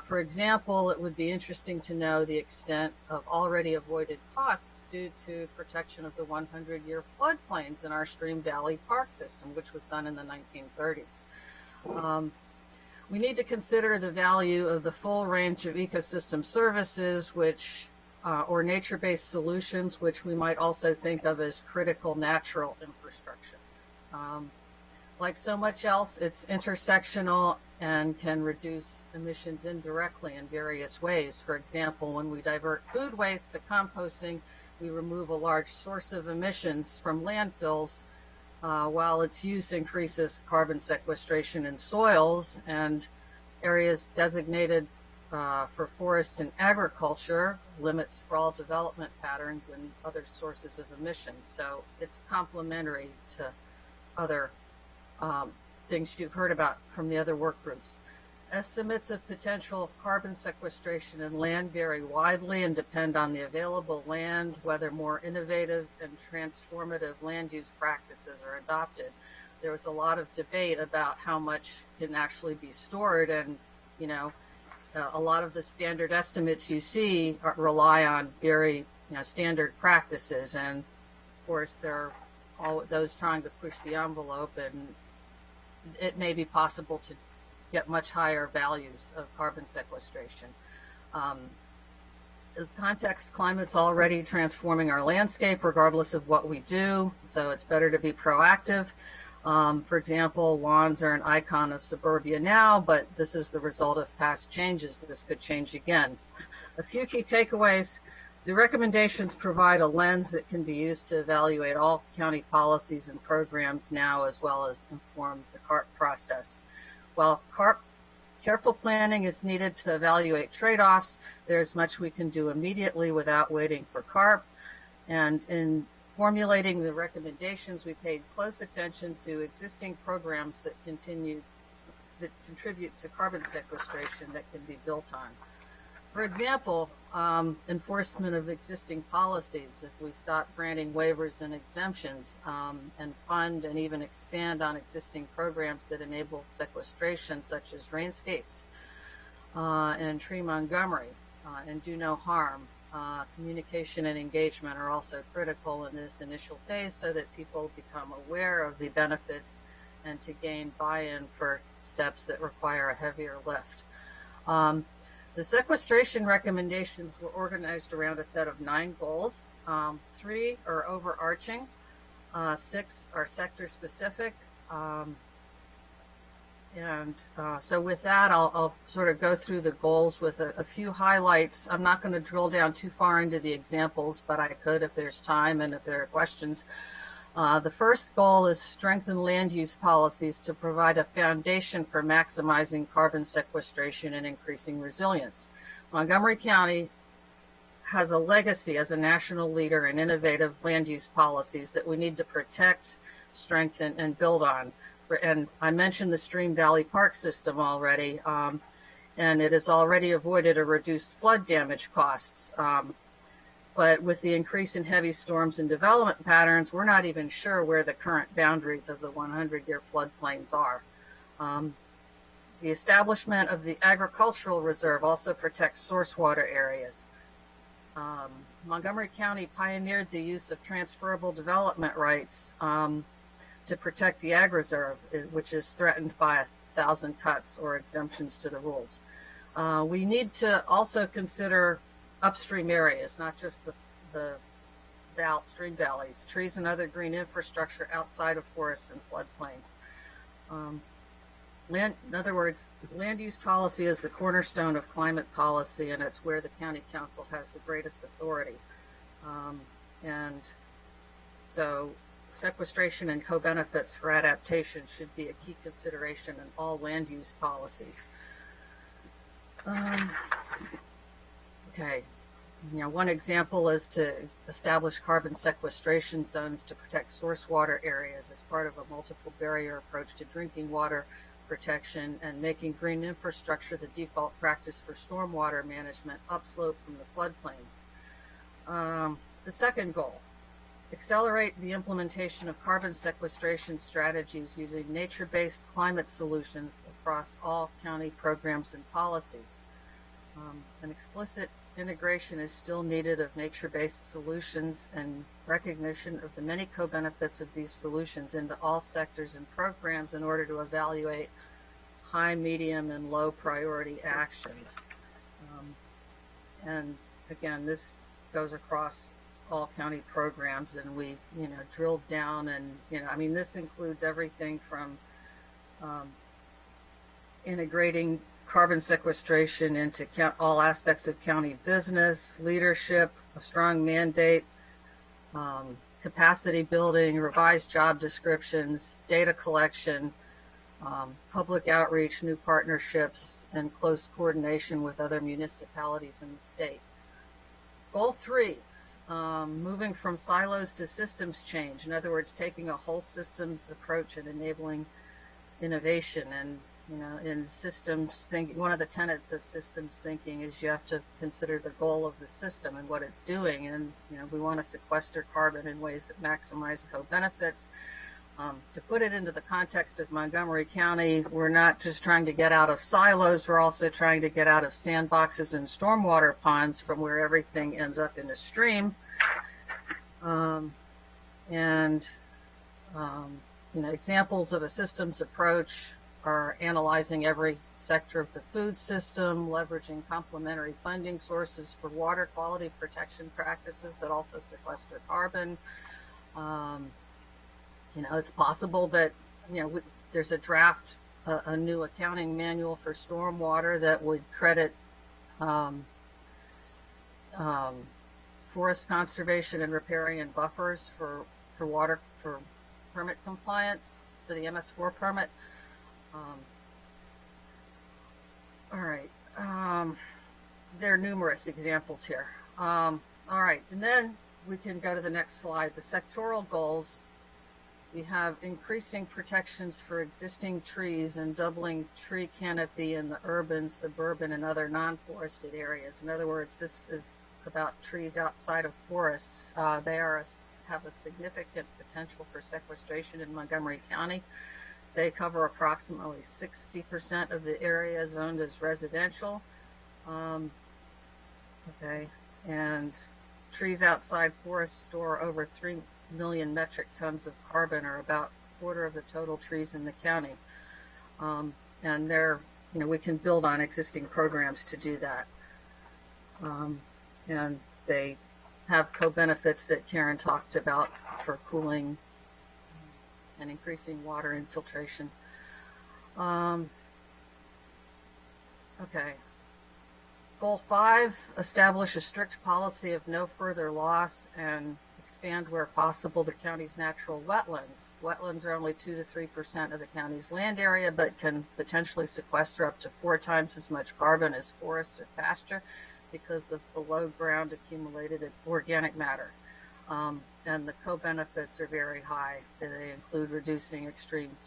I: For example, it would be interesting to know the extent of already avoided costs due to protection of the 100-year floodplains in our Stream Valley Park system, which was done in the 1930s. We need to consider the value of the full range of ecosystem services, which or nature-based solutions, which we might also think of as critical natural infrastructure. Like so much else, it's intersectional and can reduce emissions indirectly in various ways. For example, when we divert food waste to composting, we remove a large source of emissions from landfills, while its use increases carbon sequestration in soils, and areas designated for forests and agriculture limit sprawl development patterns and other sources of emissions. So it's complementary to other things you've heard about from the other work groups. Estimates of potential carbon sequestration in land vary widely and depend on the available land, whether more innovative and transformative land use practices are adopted. There was a lot of debate about how much can actually be stored, and a lot of the standard estimates you see rely on very standard practices, and of course there are all those trying to push the envelope, and it may be possible to get much higher values of carbon sequestration. As context, climate's already transforming our landscape regardless of what we do, so it's better to be proactive. For example, lawns are an icon of suburbia now, but this is the result of past changes. This could change again. A few key takeaways. The recommendations provide a lens that can be used to evaluate all county policies and programs now, as well as inform the CARP process. While careful planning is needed to evaluate trade-offs, there's much we can do immediately without waiting for CARP. And in formulating the recommendations, we paid close attention to existing programs that contribute to carbon sequestration that can be built on. For example, enforcement of existing policies. If we stop granting waivers and exemptions, and fund and even expand on existing programs that enable sequestration, such as Rainscapes and Tree Montgomery and Do No Harm. Communication and engagement are also critical in this initial phase so that people become aware of the benefits and to gain buy-in for steps that require a heavier lift. The sequestration recommendations were organized around a set of 9 goals. 3 are overarching, 6 are sector specific, so with that, I'll sort of go through the goals with a few highlights. I'm not going to drill down too far into the examples, but I could if there's time and if there are questions. The first goal is strengthen land use policies to provide a foundation for maximizing carbon sequestration and increasing resilience. Montgomery County has a legacy as a national leader in innovative land use policies that we need to protect, strengthen, and build on. And I mentioned the Stream Valley Park system already, and it has already avoided or reduced flood damage costs. But with the increase in heavy storms and development patterns, we're not even sure where the current boundaries of the 100-year floodplains are. The establishment of the agricultural reserve also protects source water areas. Montgomery County pioneered the use of transferable development rights to protect the ag reserve, which is threatened by 1,000 cuts or exemptions to the rules. We need to also consider upstream areas, not just the stream valleys, trees and other green infrastructure outside of forests and floodplains. In other words, land use policy is the cornerstone of climate policy, and it's where the county council has the greatest authority. And so sequestration and co-benefits for adaptation should be a key consideration in all land use policies. Okay, one example is to establish carbon sequestration zones to protect source water areas as part of a multiple barrier approach to drinking water protection and making green infrastructure the default practice for stormwater management upslope from the floodplains. The second goal, accelerate the implementation of carbon sequestration strategies using nature-based climate solutions across all county programs and policies. An explicit integration is still needed of nature-based solutions and recognition of the many co-benefits of these solutions into all sectors and programs in order to evaluate high, medium, and low priority actions. And again, this goes across all county programs, and we, drilled down, and this includes everything from integrating carbon sequestration into all aspects of county business, leadership, a strong mandate, capacity building, revised job descriptions, data collection, public outreach, new partnerships, and close coordination with other municipalities in the state. Goal 3, moving from silos to systems change. In other words, taking a whole systems approach and enabling innovation. And in systems thinking, one of the tenets of systems thinking is you have to consider the goal of the system and what it's doing. And, we want to sequester carbon in ways that maximize co-benefits. To put it into the context of Montgomery County, we're not just trying to get out of silos, we're also trying to get out of sandboxes and stormwater ponds from where everything ends up in a stream. Examples of a systems approach are analyzing every sector of the food system, leveraging complementary funding sources for water quality protection practices that also sequester carbon. It's possible that, there's a draft, a new accounting manual for stormwater that would credit forest conservation and riparian buffers for water, for permit compliance, for the MS4 permit. All right. There are numerous examples here. All right. And then we can go to the next slide. The sectoral goals. We have increasing protections for existing trees and doubling tree canopy in the urban, suburban, and other non-forested areas. In other words, this is about trees outside of forests. They have a significant potential for sequestration in Montgomery County. They cover approximately 60% of the area zoned as residential. And trees outside forests store over 3 million metric tons of carbon, or about a quarter of the total trees in the county. And we can build on existing programs to do that. And they have co-benefits that Karen talked about for cooling and increasing water infiltration. Goal 5, establish a strict policy of no further loss and expand where possible the county's natural wetlands. Wetlands are only 2 to 3% of the county's land area, but can potentially sequester up to 4 times as much carbon as forests or pasture because of below ground accumulated organic matter. And the co-benefits are very high. They include reducing extreme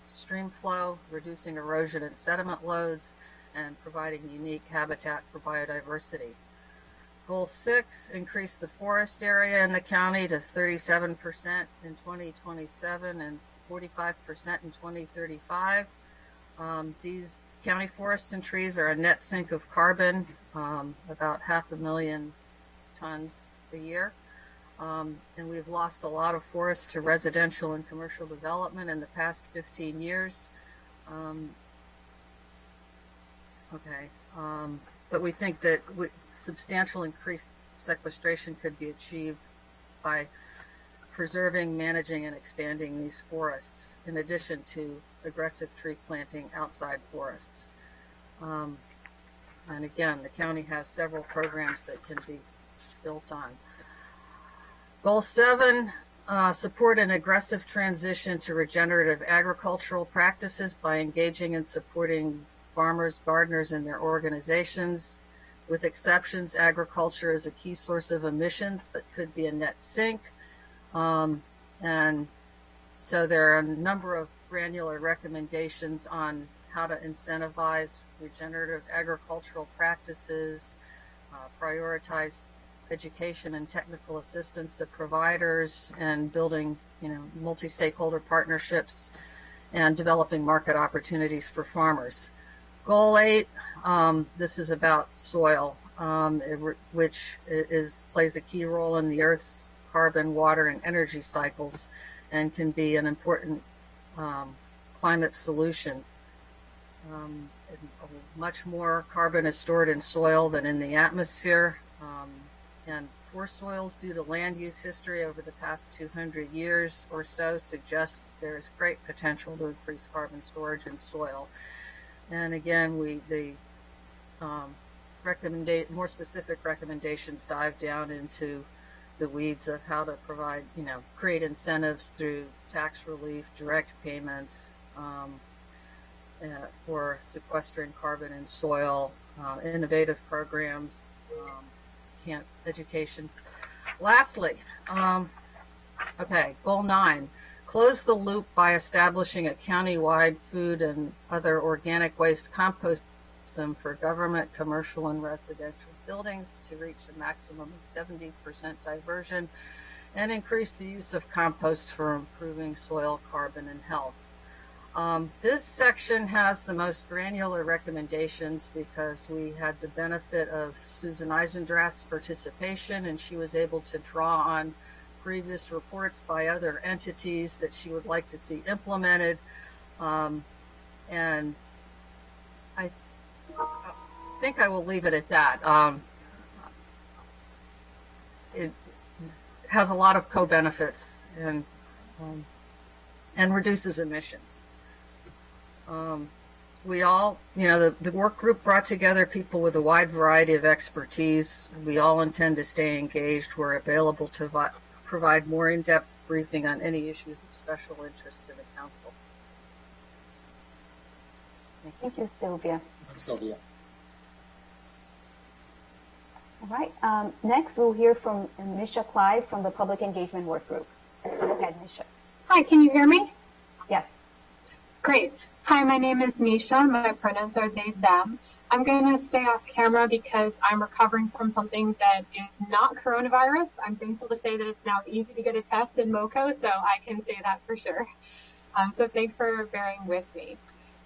I: stream flow, reducing erosion and sediment loads, and providing unique habitat for biodiversity. Goal 6, increase the forest area in the county to 37% in 2027 and 45% in 2035. These county forests and trees are a net sink of carbon, about 500,000 tons a year. And we've lost a lot of forests to residential and commercial development in the past 15 years. But we think that substantial increased sequestration could be achieved by preserving, managing, and expanding these forests, in addition to aggressive tree planting outside forests. And again, the county has several programs that can be built on. Goal 7, support an aggressive transition to regenerative agricultural practices by engaging and supporting farmers, gardeners, and their organizations. With exceptions, agriculture is a key source of emissions, but could be a net sink. And so there are a number of granular recommendations on how to incentivize regenerative agricultural practices, prioritize education and technical assistance to providers, and building, multi-stakeholder partnerships and developing market opportunities for farmers. Goal 8, this is about soil, which plays a key role in the Earth's carbon, water, and energy cycles, and can be an important climate solution. Much more carbon is stored in soil than in the atmosphere, and poor soils due to land use history over the past 200 years or so suggests there is great potential to increase carbon storage in soil. And again, the more specific recommendations dive down into the weeds of how to provide, create incentives through tax relief, direct payments for sequestering carbon in soil, innovative programs, education. Lastly, goal 9, close the loop by establishing a county-wide food and other organic waste compost system for government, commercial, and residential buildings to reach a maximum of 70% diversion and increase the use of compost for improving soil, carbon, and health. This section has the most granular recommendations because we had the benefit of Susan Eisendrath's participation, and she was able to draw on previous reports by other entities that she would like to see implemented. And I think I will leave it at that. It has a lot of co-benefits and reduces emissions. We all, the work group brought together people with a wide variety of expertise. We all intend to stay engaged. We're available to provide more in-depth briefing on any issues of special interest to the council.
C: Thank you, Sylvia.
A: Sylvia.
C: All right. Next, we'll hear from Misha Clive from the Public Engagement Work Group. Go ahead, Misha.
J: Hi, can you hear me?
C: Yes.
J: Great. Hi, my name is Misha. My pronouns are they, them. I'm going to stay off camera because I'm recovering from something that is not coronavirus. I'm thankful to say that it's now easy to get a test in MoCo, so I can say that for sure. So thanks for bearing with me.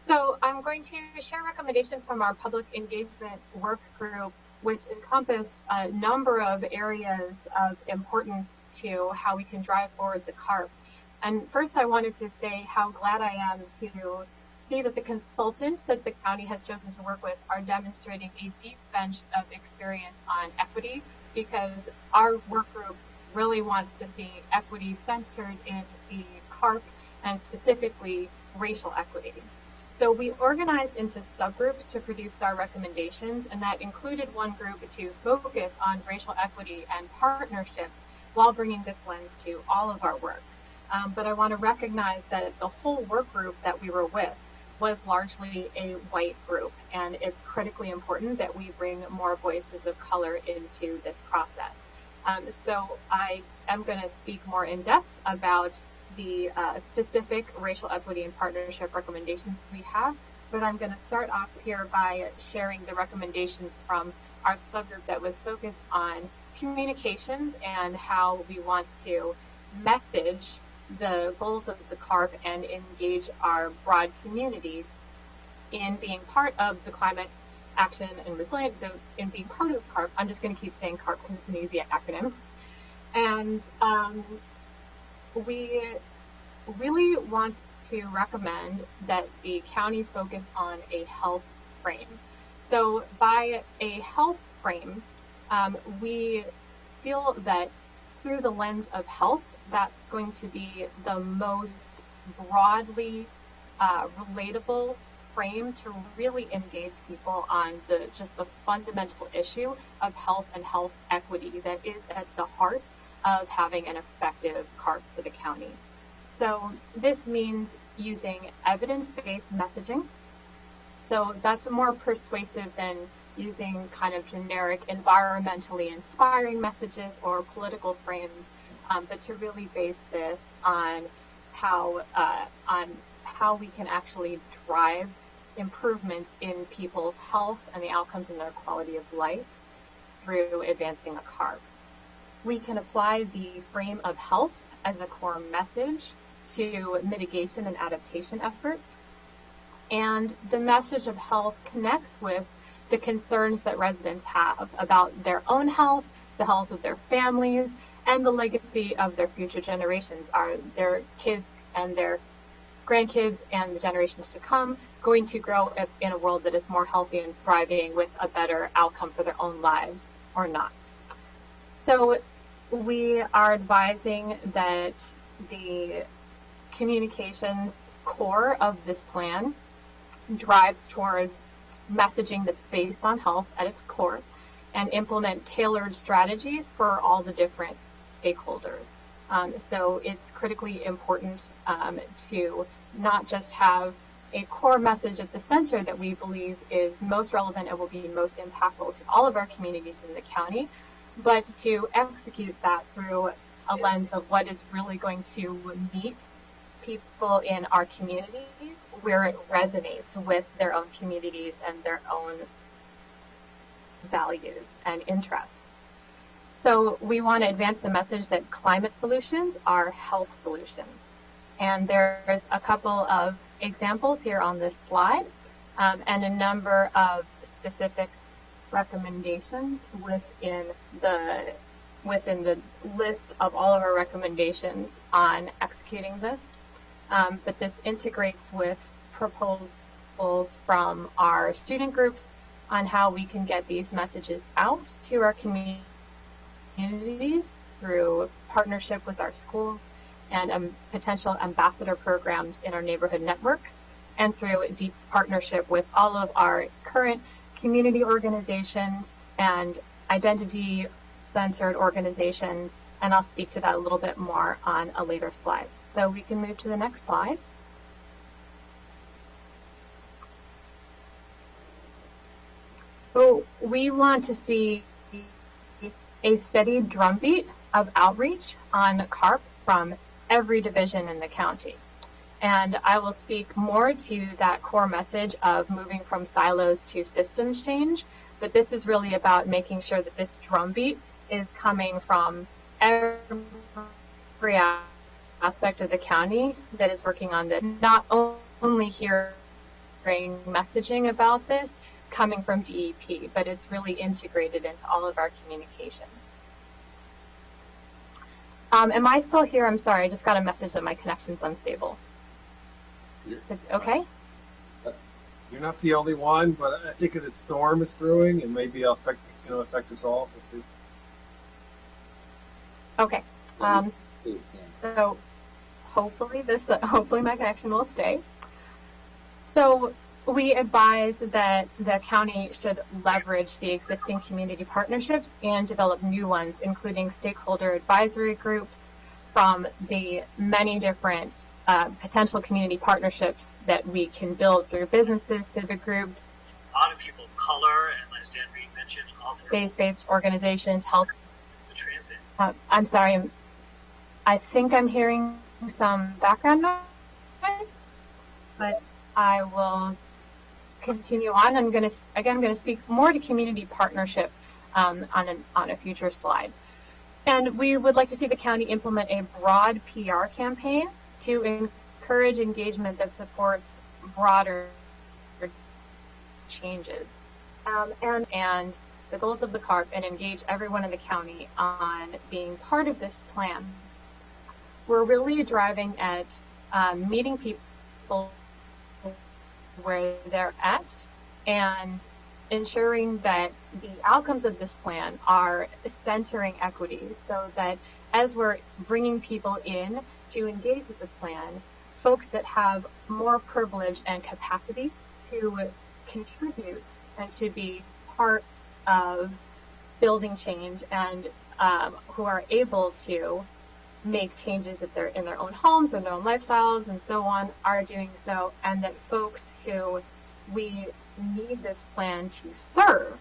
J: So I'm going to share recommendations from our Public Engagement Work Group, which encompass a number of areas of importance to how we can drive forward the CARP. And first, I wanted to say how glad I am to see that the consultants that the county has chosen to work with are demonstrating a deep bench of experience on equity, because our work group really wants to see equity centered in the CARP and specifically racial equity. So we organized into subgroups to produce our recommendations, and that included one group to focus on racial equity and partnerships while bringing this lens to all of our work. But I want to recognize that the whole work group that we were with was largely a white group, and it's critically important that we bring more voices of color into this process. So I am going to speak more in depth about the specific racial equity and partnership recommendations we have, but I'm going to start off here by sharing the recommendations from our subgroup that was focused on communications and how we want to message the goals of the CARP and engage our broad community in being part of the climate action and resilience, so in being part of CARP. I'm just going to keep saying CARP because it's an easy acronym. And we really want to recommend that the county focus on a health frame. So by a health frame, we feel that through the lens of health, that's going to be the most broadly relatable frame to really engage people on just the fundamental issue of health and health equity that is at the heart of having an effective CARP for the county. So this means using evidence-based messaging. So that's more persuasive than using kind of generic environmentally inspiring messages or political frames, but to really base this on how how we can actually drive improvements in people's health and the outcomes in their quality of life through advancing a CARB. We can apply the frame of health as a core message to mitigation and adaptation efforts. And the message of health connects with the concerns that residents have about their own health, the health of their families, and the legacy of their future generations. Are their kids and their grandkids and the generations to come going to grow in a world that is more healthy and thriving with a better outcome for their own lives or not? So we are advising that the communications core of this plan drives towards messaging that's based on health at its core and implement tailored strategies for all the different stakeholders. So it's critically important to not just have a core message at the center that we believe is most relevant and will be most impactful to all of our communities in the county, but to execute that through a lens of what is really going to meet people in our communities where it resonates with their own communities and their own values and interests. So we want to advance the message that climate solutions are health solutions. And there's a couple of examples here on this slide and a number of specific recommendations within the list of all of our recommendations on executing this. But this integrates with proposals from our student groups on how we can get these messages out to our communities through partnership with our schools and potential ambassador programs in our neighborhood networks, and through a deep partnership with all of our current community organizations and identity-centered organizations, and I'll speak to that a little bit more on a later slide. So we can move to the next slide. So we want to see a steady drumbeat of outreach on CARP from every division in the county. And I will speak more to that core message of moving from silos to systems change, but this is really about making sure that this drumbeat is coming from every aspect of the county that is working on this, not only hearing messaging about this coming from DEP, but it's really integrated into all of our communications. Am I still here? I'm sorry, I just got a message that my connection's unstable. Is it okay?
K: You're not the only one, but I think this storm is brewing, and maybe it's going to affect us all. We'll see.
J: Okay. So hopefully my connection will stay. So we advise that the county should leverage the existing community partnerships and develop new ones, including stakeholder advisory groups from the many different potential community partnerships that we can build through businesses, civic groups,
L: a lot of people of color, and as Dan Reed mentioned, other
J: faith-based organizations, health.
L: The transit.
J: I'm sorry, I think I'm hearing some background noise, but I will continue on. I'm going to speak more to community partnership on a future slide. And we would like to see the county implement a broad PR campaign to encourage engagement that supports broader changes and the goals of the CARP, and engage everyone in the county on being part of this plan. We're really driving at meeting people where they're at and ensuring that the outcomes of this plan are centering equity, so that as we're bringing people in to engage with the plan, folks that have more privilege and capacity to contribute and to be part of building change, and who are able to make changes in their own homes and their own lifestyles and so on, are doing so, and that folks who we need this plan to serve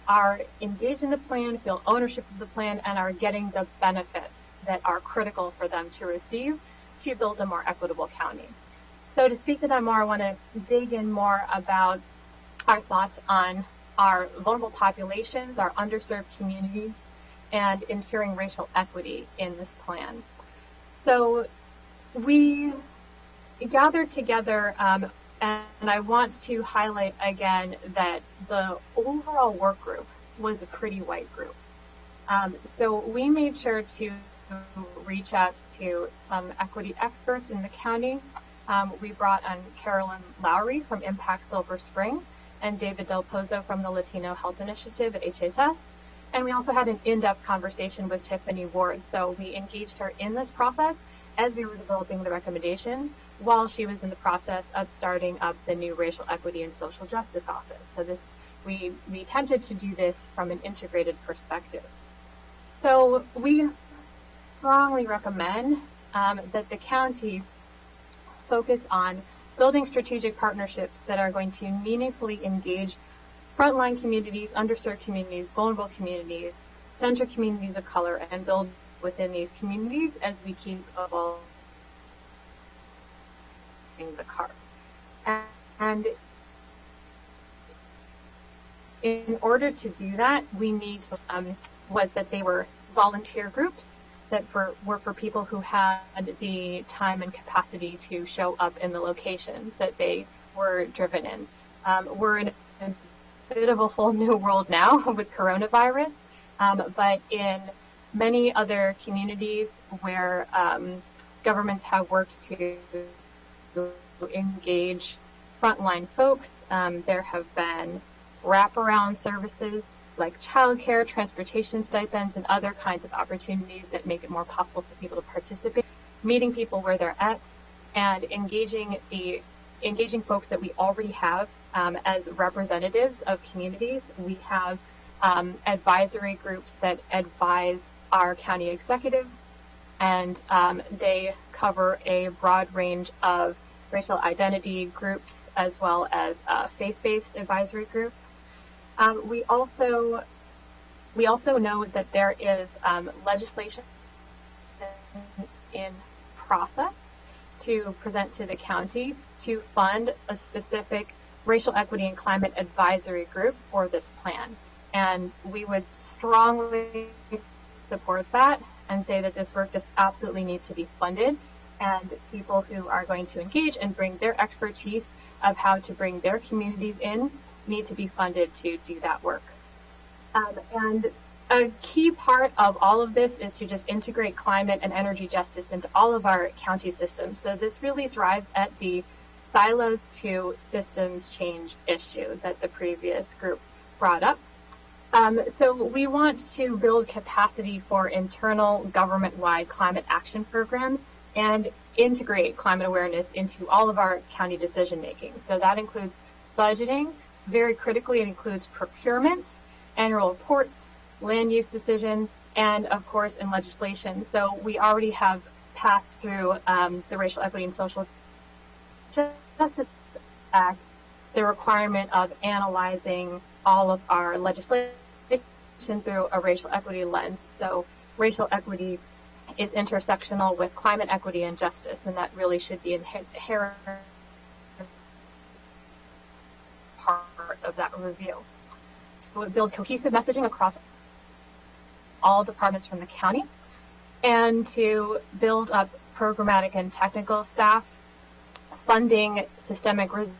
J: are engaged in the plan, feel ownership of the plan, and are getting the benefits that are critical for them to receive to build a more equitable county. So to speak to that more, I want to dig in more about our thoughts on our vulnerable populations, our underserved communities, and ensuring racial equity in this plan. So we gathered together, and I want to highlight again that the overall work group was a pretty white group. So we made sure to reach out to some equity experts in the county. We brought on Carolyn Lowry from Impact Silver Spring and David Del Pozo from the Latino Health Initiative at HHS. And we also had an in-depth conversation with Tiffany Ward. So we engaged her in this process as we were developing the recommendations while she was in the process of starting up the new Racial Equity and Social Justice Office. So we attempted to do this from an integrated perspective. So we strongly recommend that the county focus on building strategic partnerships that are going to meaningfully engage frontline communities, underserved communities, vulnerable communities, center communities of color, and build within these communities as we keep evolving the CARP. And in order to do that, we need was that they were volunteer groups that were for people who had the time and capacity to show up in the locations that they were driven in. We're in a bit of a whole new world now with coronavirus, but in many other communities where governments have worked to engage frontline folks, there have been wraparound services like childcare, transportation stipends, and other kinds of opportunities that make it more possible for people to participate, meeting people where they're at, and engaging folks that we already have as representatives of communities. We have advisory groups that advise our county executive, and they cover a broad range of racial identity groups as well as faith-based advisory groups. We also know that there is legislation in process to present to the county to fund a specific racial equity and climate advisory group for this plan. And we would strongly support that and say that this work just absolutely needs to be funded, and people who are going to engage and bring their expertise of how to bring their communities in need to be funded to do that work. And a key part of all of this is to just integrate climate and energy justice into all of our county systems. So this really drives at the silos to systems change issue that the previous group brought up. So we want to build capacity for internal government-wide climate action programs and integrate climate awareness into all of our county decision-making. So that includes budgeting. Very critically, it includes procurement, annual reports, land use decisions, and of course in legislation. So we already have passed through the Racial Equity and Social Justice Act the requirement of analyzing all of our legislation through a racial equity lens. So racial equity is intersectional with climate equity and justice, and that really should be inherent part of that review. So it build cohesive messaging across all departments from the county, and to build up programmatic and technical staff, funding systemic resiliency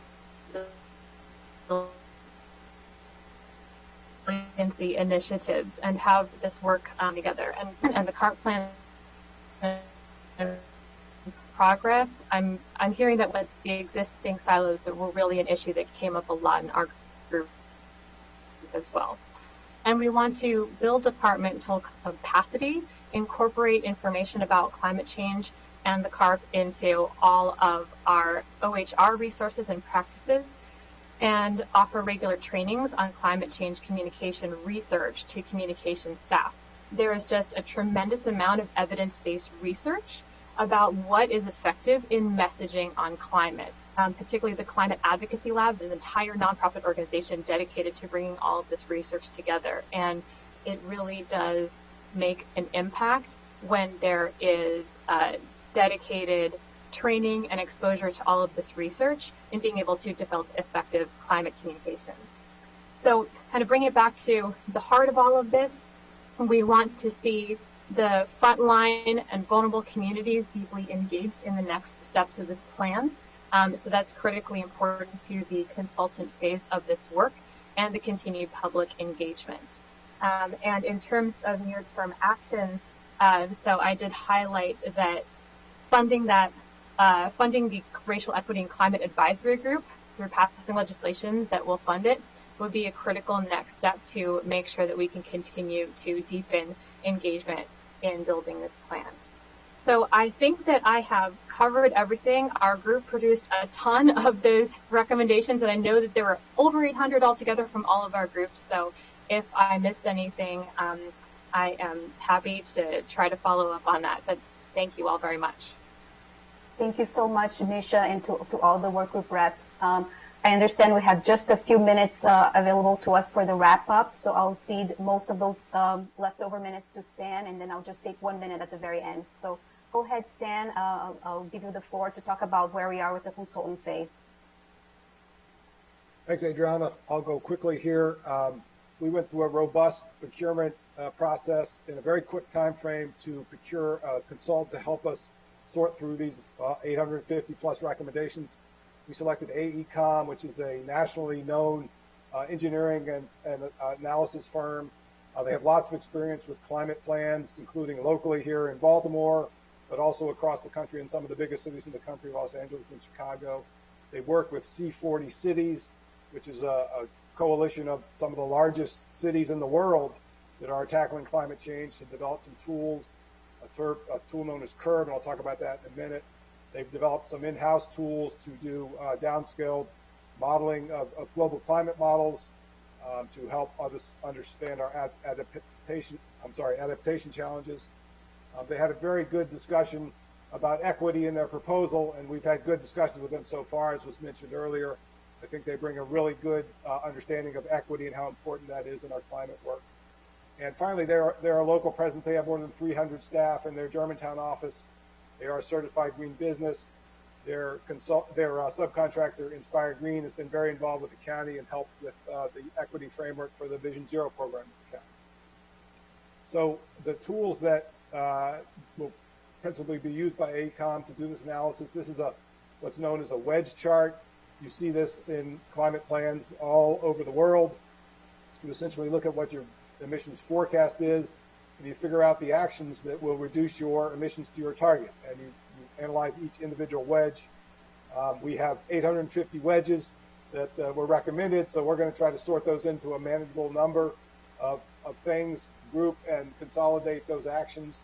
J: initiatives, and have this work together. And the CARP plan progress, I'm hearing that with the existing silos that were really an issue that came up a lot in our group as well. And we want to build departmental capacity, incorporate information about climate change and the CARP into all of our OHR resources and practices, and offer regular trainings on climate change communication research to communication staff. There is just a tremendous amount of evidence-based research about what is effective in messaging on climate. Particularly the Climate Advocacy Lab is an entire nonprofit organization dedicated to bringing all of this research together. And it really does make an impact when there is dedicated training and exposure to all of this research and being able to develop effective climate communications. So kind of bring it back to the heart of all of this, we want to see the frontline and vulnerable communities deeply engaged in the next steps of this plan. So that's critically important to the consultant phase of this work and the continued public engagement. And in terms of near-term action, so I did highlight that funding the Racial Equity and Climate Advisory Group through passing legislation that will fund it would be a critical next step to make sure that we can continue to deepen engagement in building this plan. So I think that I have covered everything. Our group produced a ton of those recommendations, and I know that there were over 800 altogether from all of our groups. So if I missed anything, I am happy to try to follow up on that. But thank you all very much.
C: Thank you so much, Misha, and to all the workgroup reps. I understand we have just a few minutes available to us for the wrap-up, so I'll cede most of those leftover minutes to Stan, and then I'll just take 1 minute at the very end. So go ahead, Stan. I'll give you the floor to talk about where we are with the consultant phase.
M: Thanks, Adriana. I'll go quickly here. We went through a robust procurement process in a very quick time frame to procure a consultant to help us sort through these 850 plus recommendations. We selected AECOM, which is a nationally known engineering and analysis firm. They have lots of experience with climate plans, including locally here in Baltimore, but also across the country in some of the biggest cities in the country, Los Angeles and Chicago. They work with C40 cities, which is a coalition of some of the largest cities in the world that are tackling climate change, to develop some tools, a tool known as CURB, and I'll talk about that in a minute. They've developed some in-house tools to do downscaled modeling of global climate models to help us understand our adaptation challenges. They had a very good discussion about equity in their proposal, and we've had good discussions with them so far, as was mentioned earlier. I think they bring a really good understanding of equity and how important that is in our climate work. And finally, they're a local presence. They have more than 300 staff in their Germantown office. They are a certified green business. Their subcontractor, Inspired Green, has been very involved with the county and helped with the equity framework for the Vision Zero program at the county. So the tools that will principally be used by AECOM to do this analysis, this is what's known as a wedge chart. You see this in climate plans all over the world. You essentially look at what your emissions forecast is, and you figure out the actions that will reduce your emissions to your target, and you analyze each individual wedge. We have 850 wedges that were recommended, so we're going to try to sort those into a manageable number of things, group and consolidate those actions,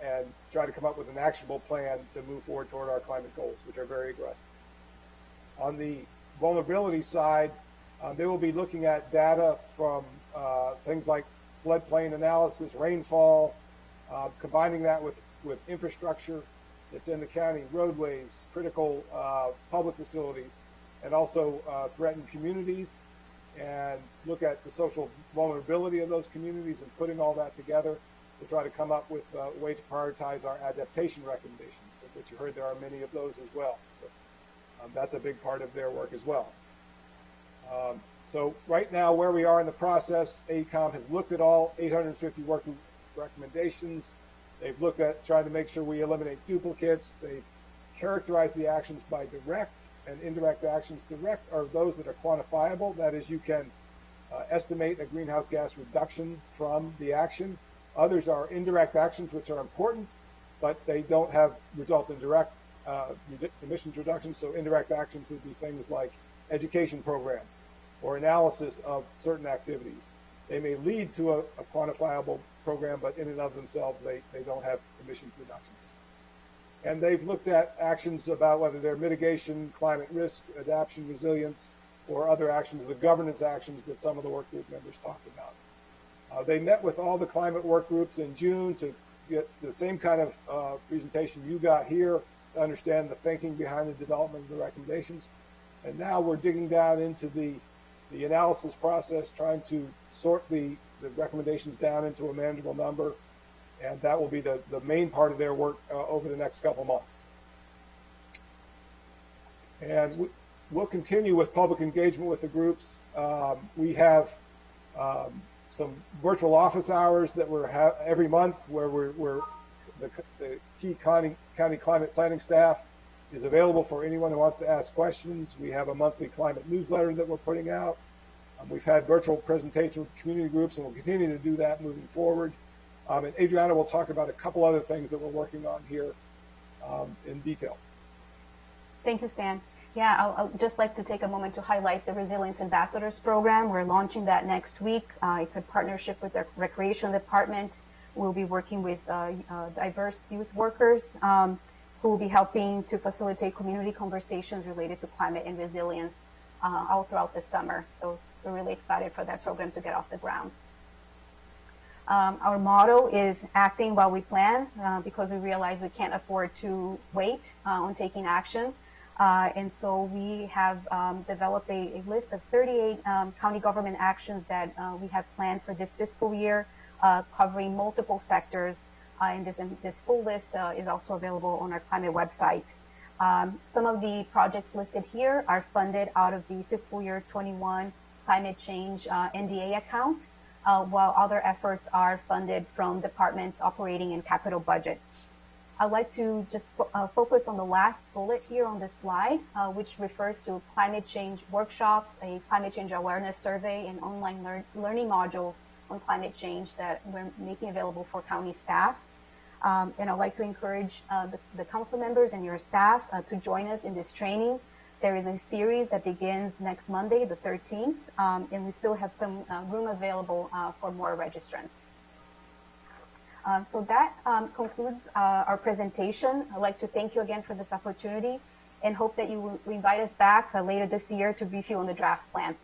M: and try to come up with an actionable plan to move forward toward our climate goals, which are very aggressive. On the vulnerability side, they will be looking at data from things like floodplain analysis, rainfall, combining that with infrastructure that's in the county, roadways, critical public facilities, and also threatened communities, and look at the social vulnerability of those communities and putting all that together to try to come up with a way to prioritize our adaptation recommendations, of which you heard there are many of those as well. So that's a big part of their work as well. So right now, where we are in the process, AECOM has looked at all 850 working recommendations. They've looked at trying to make sure we eliminate duplicates. They've characterized the actions by direct and indirect actions. Direct are those that are quantifiable. That is, you can estimate a greenhouse gas reduction from the action. Others are indirect actions, which are important, but they don't result in direct emissions reductions. So indirect actions would be things like education programs or analysis of certain activities. They may lead to a quantifiable program, but in and of themselves, they don't have emissions reductions. And they've looked at actions about whether they're mitigation, climate risk, adaptation, resilience, or other actions, the governance actions that some of the work group members talked about. They met with all the climate work groups in June to get the same kind of presentation you got here to understand the thinking behind the development of the recommendations. And now we're digging down into the analysis process, trying to sort the recommendations down into a manageable number, and that will be the main part of their work over the next couple months. And we'll continue with public engagement with the groups. We have some virtual office hours that we're every month where the key county climate planning staff is available for anyone who wants to ask questions. We have a monthly climate newsletter that we're putting out. We've had virtual presentations with community groups, and we'll continue to do that moving forward. And Adriana will talk about a couple other things that we're working on here in detail.
C: Thank you, Stan. Yeah, I'll just like to take a moment to highlight the Resilience Ambassadors program. We're launching that next week. It's a partnership with the Recreation Department. We'll be working with diverse youth workers who will be helping to facilitate community conversations related to climate and resilience all throughout the summer. So we're really excited for that program to get off the ground. Our motto is acting while we plan because we realize we can't afford to wait on taking action. And so we have developed a list of 38 county government actions that we have planned for this fiscal year, covering multiple sectors. And this full list is also available on our climate website. Some of the projects listed here are funded out of the fiscal year 21 climate change NDA account, while other efforts are funded from departments operating in capital budgets. I'd like to just focus on the last bullet here on this slide, which refers to climate change workshops, a climate change awareness survey, and online learning modules on climate change that we're making available for county staff. And I'd like to encourage the council members and your staff to join us in this training. There is a series that begins next Monday, the 13th, and we still have some room available for more registrants. So that concludes our presentation. I'd like to thank you again for this opportunity and hope that you will invite us back later this year to brief you on the draft plan.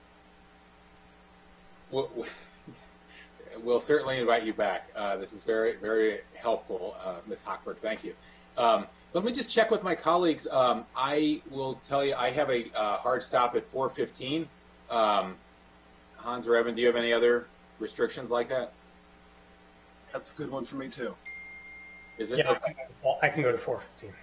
A: We'll certainly invite you back. This is very, very helpful, Ms. Hochberg. Thank you. Let me just check with my colleagues. I will tell you, I have a hard stop at 4:15. Hans or Evan, do you have any other restrictions like that?
K: That's a good one for me too.
A: Is it?
N: Yeah,
A: okay.
N: I can go to 4:15.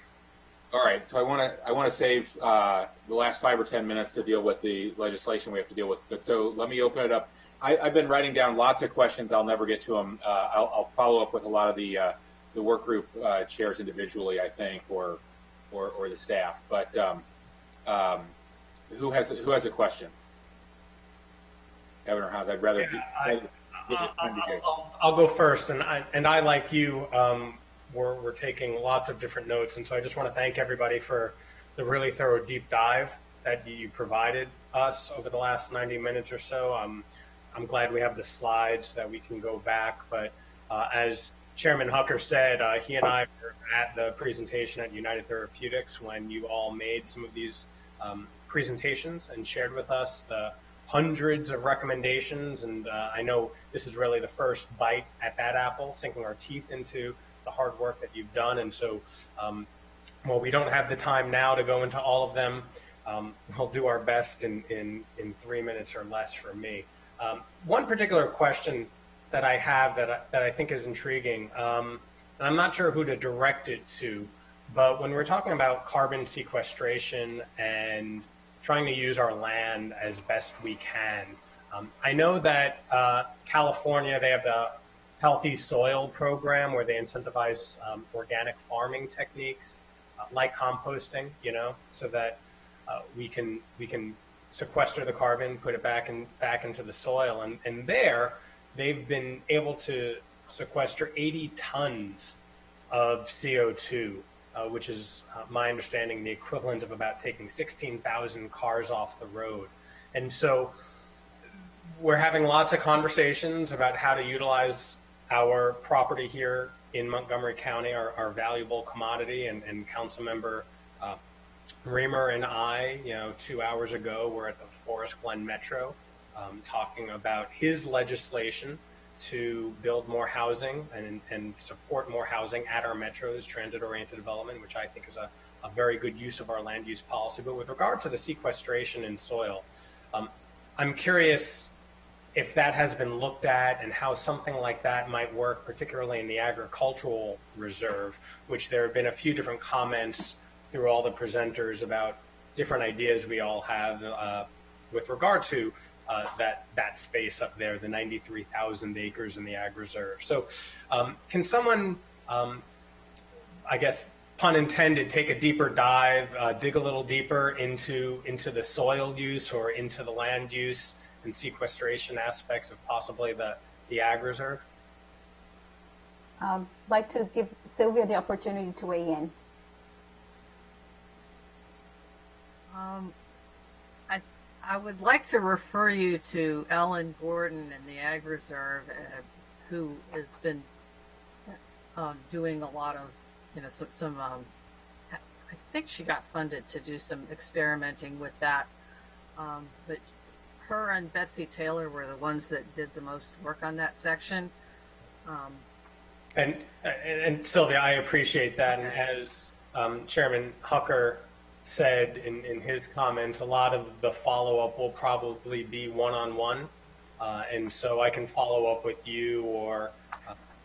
A: All right. So I want to save the last 5 or 10 minutes to deal with the legislation we have to deal with. But so let me open it up. I've been writing down lots of questions. I'll never get to them. I'll follow up with a lot of the work group chairs individually, I think, or the staff. But who has a question? Evan or Hans? I'd rather.
N: I'll go first, and I like you. We're taking lots of different notes, and so I just want to thank everybody for the really thorough deep dive that you provided us over the last 90 minutes or so. I'm glad we have the slides that we can go back, but as Chairman Hucker said, he and I were at the presentation at United Therapeutics when you all made some of these presentations and shared with us the hundreds of recommendations, and I know this is really the first bite at that apple, sinking our teeth into the hard work that you've done. And so while we don't have the time now to go into all of them, we'll do our best in 3 minutes or less for me. One particular question that I have that I think is intriguing, and I'm not sure who to direct it to, but when we're talking about carbon sequestration and trying to use our land as best we can, I know that California, they have the Healthy Soil program where they incentivize organic farming techniques like composting, so that we can sequester the carbon, put it back into the soil, and there they've been able to sequester 80 tons of CO2, which is my understanding the equivalent of about taking 16,000 cars off the road. And so we're having lots of conversations about how to utilize our property here in Montgomery County, our valuable commodity, and Councilmember Reamer and I, 2 hours ago, were at the Forest Glen Metro talking about his legislation to build more housing and support more housing at our metros, transit-oriented development, which I think is a very good use of our land use policy. But with regard to the sequestration in soil, I'm curious if that has been looked at and how something like that might work, particularly in the agricultural reserve, which there have been a few different comments through all the presenters about different ideas we all have with regard to that space up there, the 93,000 acres in the ag reserve. So can someone, I guess, pun intended, take a deeper dive, dig a little deeper into the soil use or into the land use and sequestration aspects of possibly the ag reserve?
C: I'd like to give Sylvia the opportunity to weigh in.
I: I would like to refer you to Ellen Gordon in the Ag Reserve, who has been doing a lot of, some I think she got funded to do some experimenting with that. But her and Betsy Taylor were the ones that did the most work on that section.
N: And Sylvia, I appreciate that. And as Chairman Hucker said in his comments, a lot of the follow-up will probably be one-on-one. And so I can follow up with you or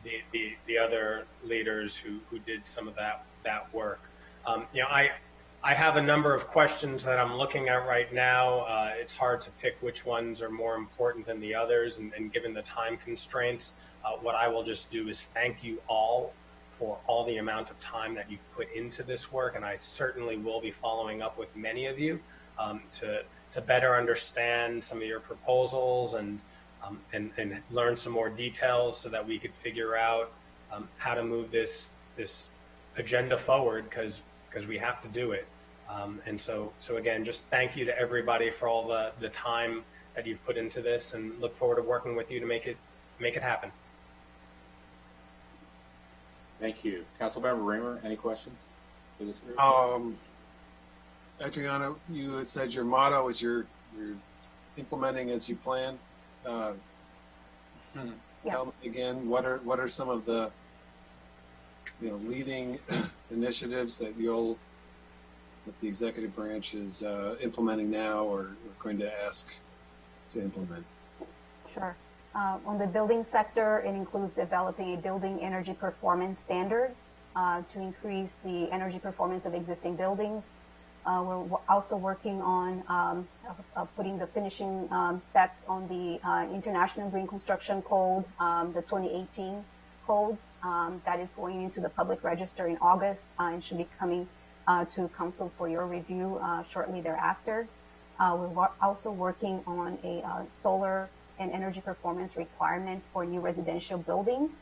N: the other leaders who did some of that work. I have a number of questions that I'm looking at right now. It's hard to pick which ones are more important than the others, and given the time constraints, what I will just do is thank you all for all the amount of time that you've put into this work, and I certainly will be following up with many of you to better understand some of your proposals and learn some more details so that we could figure out how to move this agenda forward, because we have to do it. And so again, just thank you to everybody for all the time that you've put into this, and look forward to working with you to make it happen.
A: Thank you. Councilmember Raymer, any questions for this group?
K: Adriana, you had said your motto is you're implementing as you plan.
C: Yes.
K: Tell me again, what are some of the leading initiatives that the executive branch is implementing now or going to ask to implement?
C: Sure. On the building sector, it includes developing a building energy performance standard to increase the energy performance of existing buildings. We're also working on putting the finishing steps on the International Green Construction Code, the 2018 codes that is going into the public register in August and should be coming to council for your review shortly thereafter. We're also working on a solar and energy performance requirement for new residential buildings,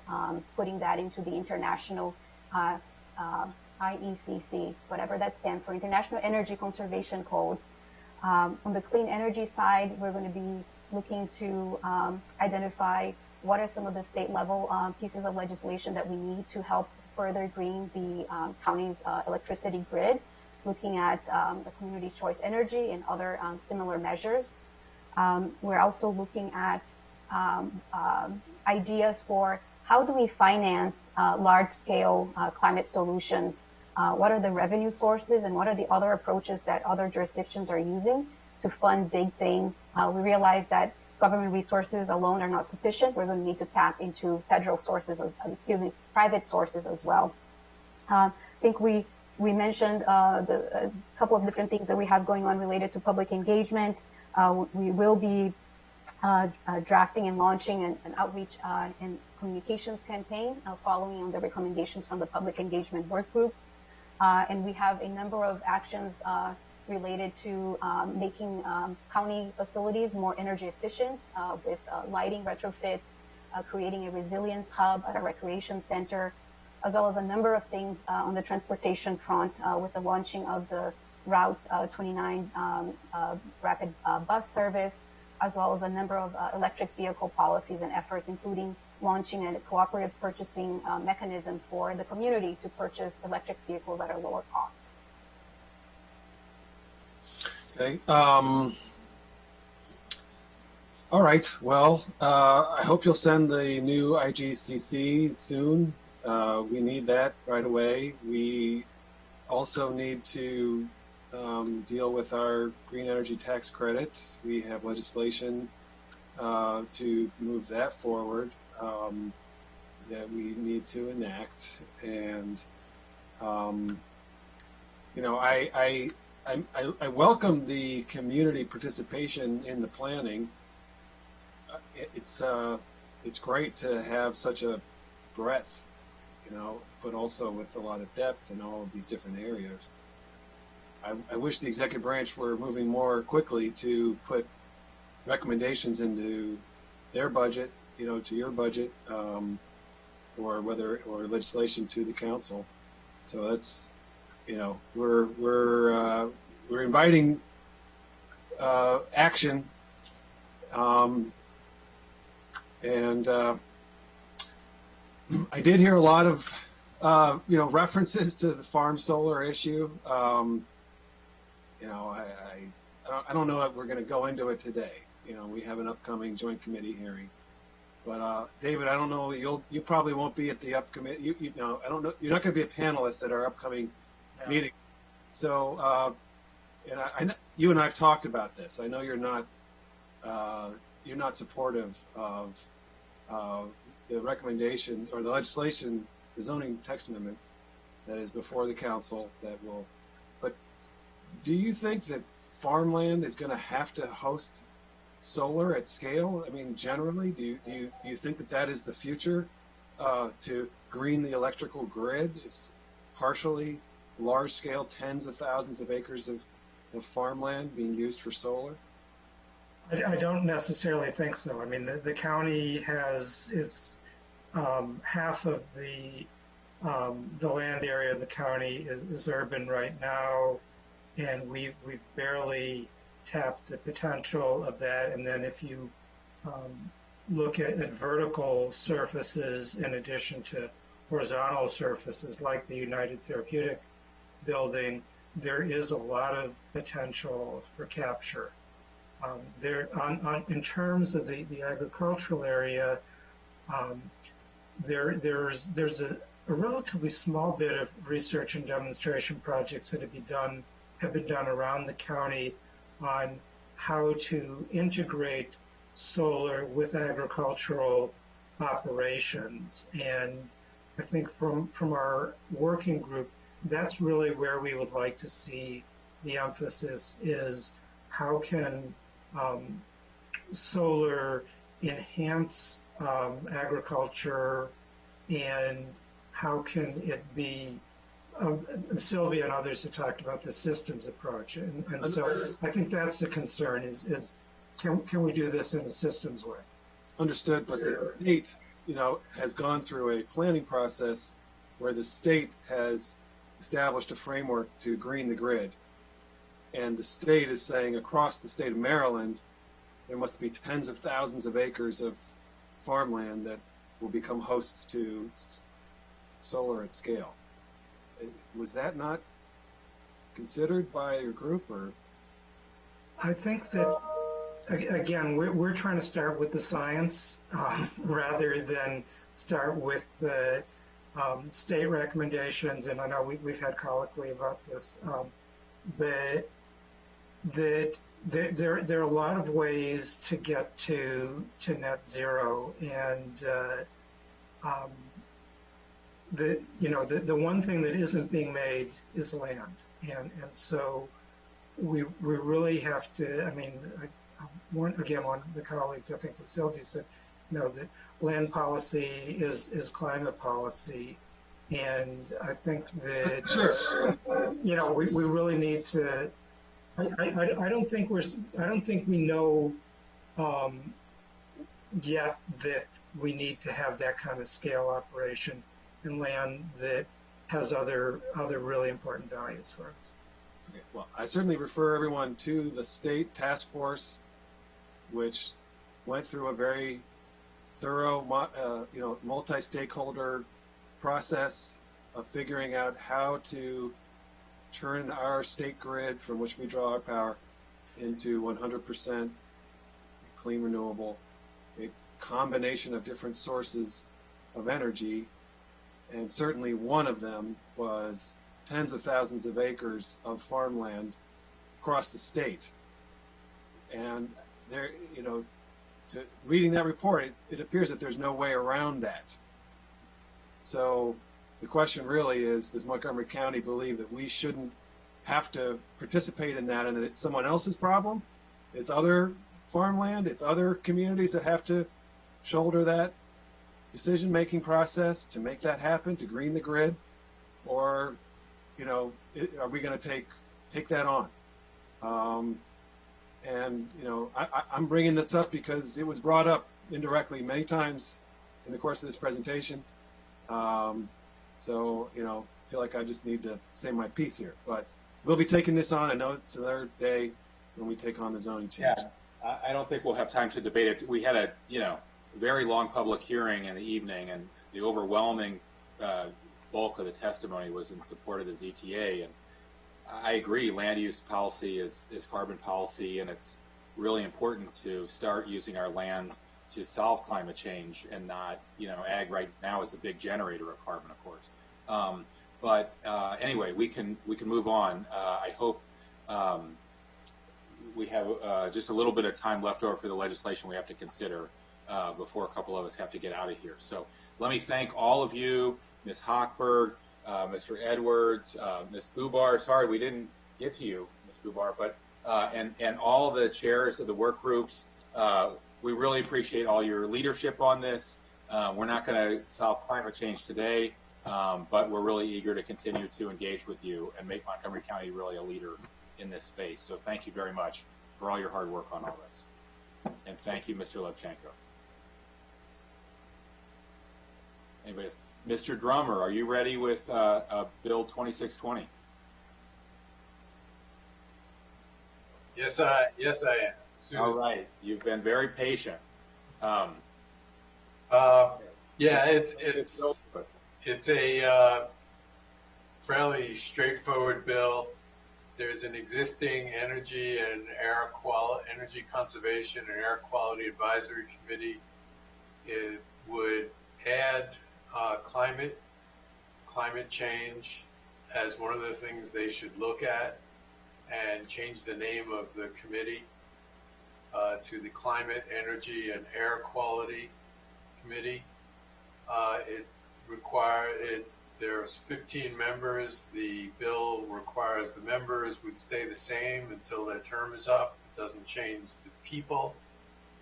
C: putting that into the international IECC, whatever that stands for, International Energy Conservation Code. On the clean energy side, we're going to be looking to identify what are some of the state level pieces of legislation that we need to help further green the county's electricity grid, looking at the community choice energy and other similar measures. We're also looking at ideas for how do we finance large-scale climate solutions? What are the revenue sources and what are the other approaches that other jurisdictions are using to fund big things? We realize that government resources alone are not sufficient. We're going to need to tap into federal sources, private sources as well. I think we mentioned a couple of different things that we have going on related to public engagement. We will be drafting and launching an outreach and communications campaign following on the recommendations from the public engagement work group. And we have a number of actions related to making county facilities more energy efficient with lighting retrofits, creating a resilience hub at a recreation center, as well as a number of things on the transportation front with the launching of the Route 29 rapid bus service, as well as a number of electric vehicle policies and efforts, including launching a cooperative purchasing mechanism for the community to purchase electric vehicles at a lower cost.
K: Okay. All right. Well, I hope you'll send the new IGCC soon. We need that right away. We also need to deal with our green energy tax credit. We have legislation to move that forward that we need to enact. And, I welcome the community participation in the planning. It's great to have such a breadth, but also with a lot of depth in all of these different areas. I wish the executive branch were moving more quickly to put recommendations into their budget, to your budget, or legislation to the council. So that's, we're inviting action, and I did hear a lot of references to the farm solar issue. I don't know if we're going to go into it today. We have an upcoming joint committee hearing. But David, I don't know. You probably won't be at the upcoming. I don't know. You're not going to be a panelist at our upcoming meeting. So, you and I have talked about this. I know you're not supportive of the recommendation or the legislation, the zoning text amendment that is before the council that will. But do you think that farmland is going to have to host solar at scale? I mean, generally, do you think that is the future to green the electrical grid? Is partially large scale, tens of thousands of acres of farmland being used for solar?
E: I don't necessarily think so. I mean, the county is half of the land area of the county is urban right now, and we've barely tapped the potential of that. And then if you look at vertical surfaces in addition to horizontal surfaces like the United Therapeutic building, there is a lot of potential for capture. In terms of the agricultural area, there's a relatively small bit of research and demonstration projects that have been done around the county on how to integrate solar with agricultural operations. And I think from our working group, that's really where we would like to see the emphasis is how can solar enhance agriculture, and how can it be Sylvia and others have talked about the systems approach, and so I think that's the concern is can we do this in a systems way?
K: Understood, but the state, has gone through a planning process where the state has established a framework to green the grid, and the state is saying across the state of Maryland there must be tens of thousands of acres of farmland that will become host to solar at scale. Was that not considered by your group, or?
E: I think that, again, we're trying to start with the science rather than start with the state recommendations, and I know we've had colloquy about this, but there are a lot of ways to get to net zero, and the one thing that isn't being made is land, and so we really have to. I mean, one of the colleagues, I think what Sylvia said, that land policy is climate policy, and I think that we really need to. I don't think we know yet that we need to have that kind of scale operation in land that has other really important values for us.
K: Okay, well, I certainly refer everyone to the state task force, which went through a very thorough, multi-stakeholder process of figuring out how to turn our state grid from which we draw our power into 100% clean renewable, a combination of different sources of energy, and certainly one of them was tens of thousands of acres of farmland across the state. And there, reading that report, it appears that there's no way around that. So the question really is, does Montgomery County believe that we shouldn't have to participate in that, and that it's someone else's problem. It's other farmland, it's other communities that have to shoulder that decision-making process to make that happen, to green the grid, or, are we going to take that on? I'm bringing this up because it was brought up indirectly many times in the course of this presentation. I feel like I just need to say my piece here. But we'll be taking this on. I know it's another day when we take on the zoning change.
A: Yeah, I don't think we'll have time to debate it. We had a very long public hearing in the evening, and the overwhelming bulk of the testimony was in support of the ZTA. And I agree, land use policy is carbon policy, and it's really important to start using our land to solve climate change and not, ag right now is a big generator of carbon, of course. Anyway, we can move on. I hope we have just a little bit of time left over for the legislation we have to consider before a couple of us have to get out of here. So let me thank all of you, Ms. Hochberg, Mr. Edwards, Ms. Bubar. Sorry we didn't get to you, Ms. Bubar, but and all the chairs of the work groups. We really appreciate all your leadership on this. We're not going to solve climate change today, but we're really eager to continue to engage with you and make Montgomery County really a leader in this space. So thank you very much for all your hard work on all this. And thank you, Mr. Levchenko. Anybody else? Mr. Drummer, are you ready with Bill 2620?
O: Yes, I am.
A: All right, you've been very patient.
O: It's a fairly straightforward bill. There's an existing energy conservation and air quality advisory committee. It would add climate change as one of the things they should look at, and change the name of the committee to the Climate, Energy, and Air Quality Committee. There's 15 members. The bill requires the members would stay the same until their term is up. It doesn't change the people.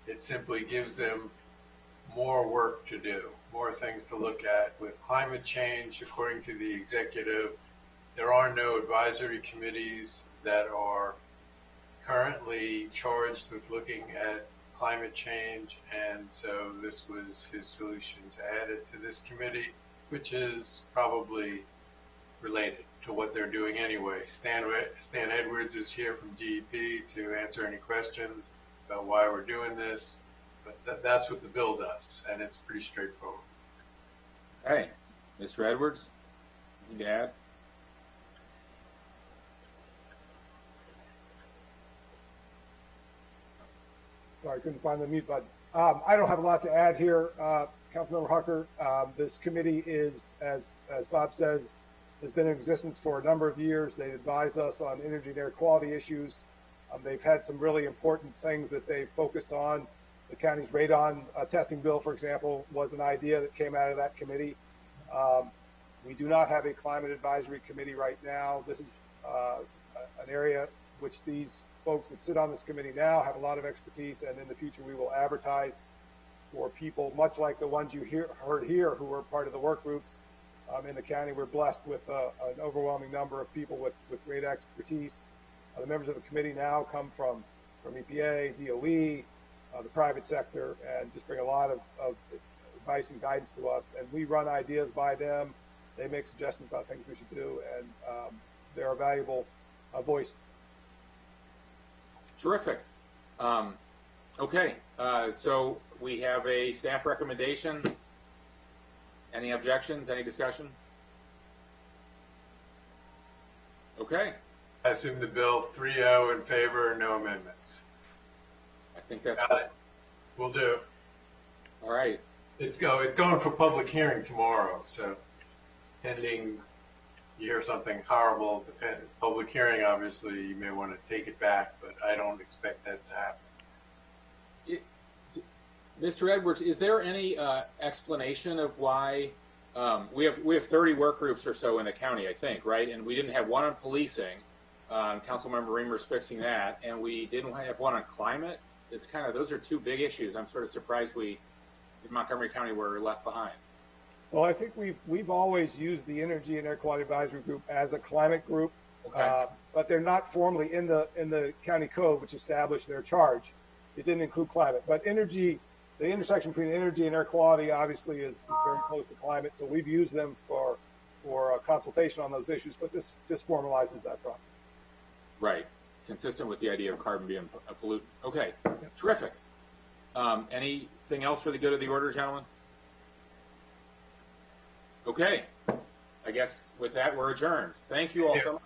O: It simply gives them more work to do, more things to look at. With climate change, according to the executive, there are no advisory committees that are currently charged with looking at climate change, and so this was his solution to add it to this committee, which is probably related to what they're doing anyway. Stan Edwards is here from DEP to answer any questions about why we're doing this, but that's what the bill does, and it's pretty straightforward.
A: Hey, Mr. Edwards, anything to add?
M: Sorry, I couldn't find the mute button. I don't have a lot to add here, Councilmember Hucker. This committee is, as Bob says, has been in existence for a number of years. They advise us on energy and air quality issues. They've had some really important things that they've focused on. The county's radon testing bill, for example, was an idea that came out of that committee. We do not have a climate advisory committee right now. This is an area which these folks that sit on this committee now have a lot of expertise, and in the future we will advertise for people much like the ones you heard here who were part of the work groups in the county. We're blessed with an overwhelming number of people with great expertise. The members of the committee now come from EPA, DOE, the private sector, and just bring a lot of advice and guidance to us, and we run ideas by them. They make suggestions about things we should do, and they're a valuable voice.
A: Terrific. Okay, so we have a staff recommendation. Any objections? Any discussion? Okay.
O: I assume the bill 3-0 in favor, no amendments.
A: I think that's
O: got it. We'll do.
A: All right.
O: It's going for public hearing tomorrow, so pending you hear something horrible, public hearing, obviously, you may want to take it back, but I don't expect that to happen.
A: Mr. Edwards, is there any explanation of why we have 30 work groups or so in the county, I think, right? And we didn't have one on policing, Councilmember Reamer's fixing that, and we didn't have one on climate. It's kind of, those are two big issues. I'm sort of surprised we, in Montgomery County, were left behind.
M: Well, I think we've always used the Energy and Air Quality Advisory Group as a climate group,
A: Okay.
M: but they're not formally in the county code, which established their charge. It didn't include climate, but energy, the intersection between energy and air quality, obviously is very close to climate. So we've used them for consultation on those issues, but this formalizes that process.
A: Right. Consistent with the idea of carbon being a pollutant. Okay. Terrific. Anything else for the good of the order, gentlemen? Okay. I guess with that, we're adjourned. Thank you all so much.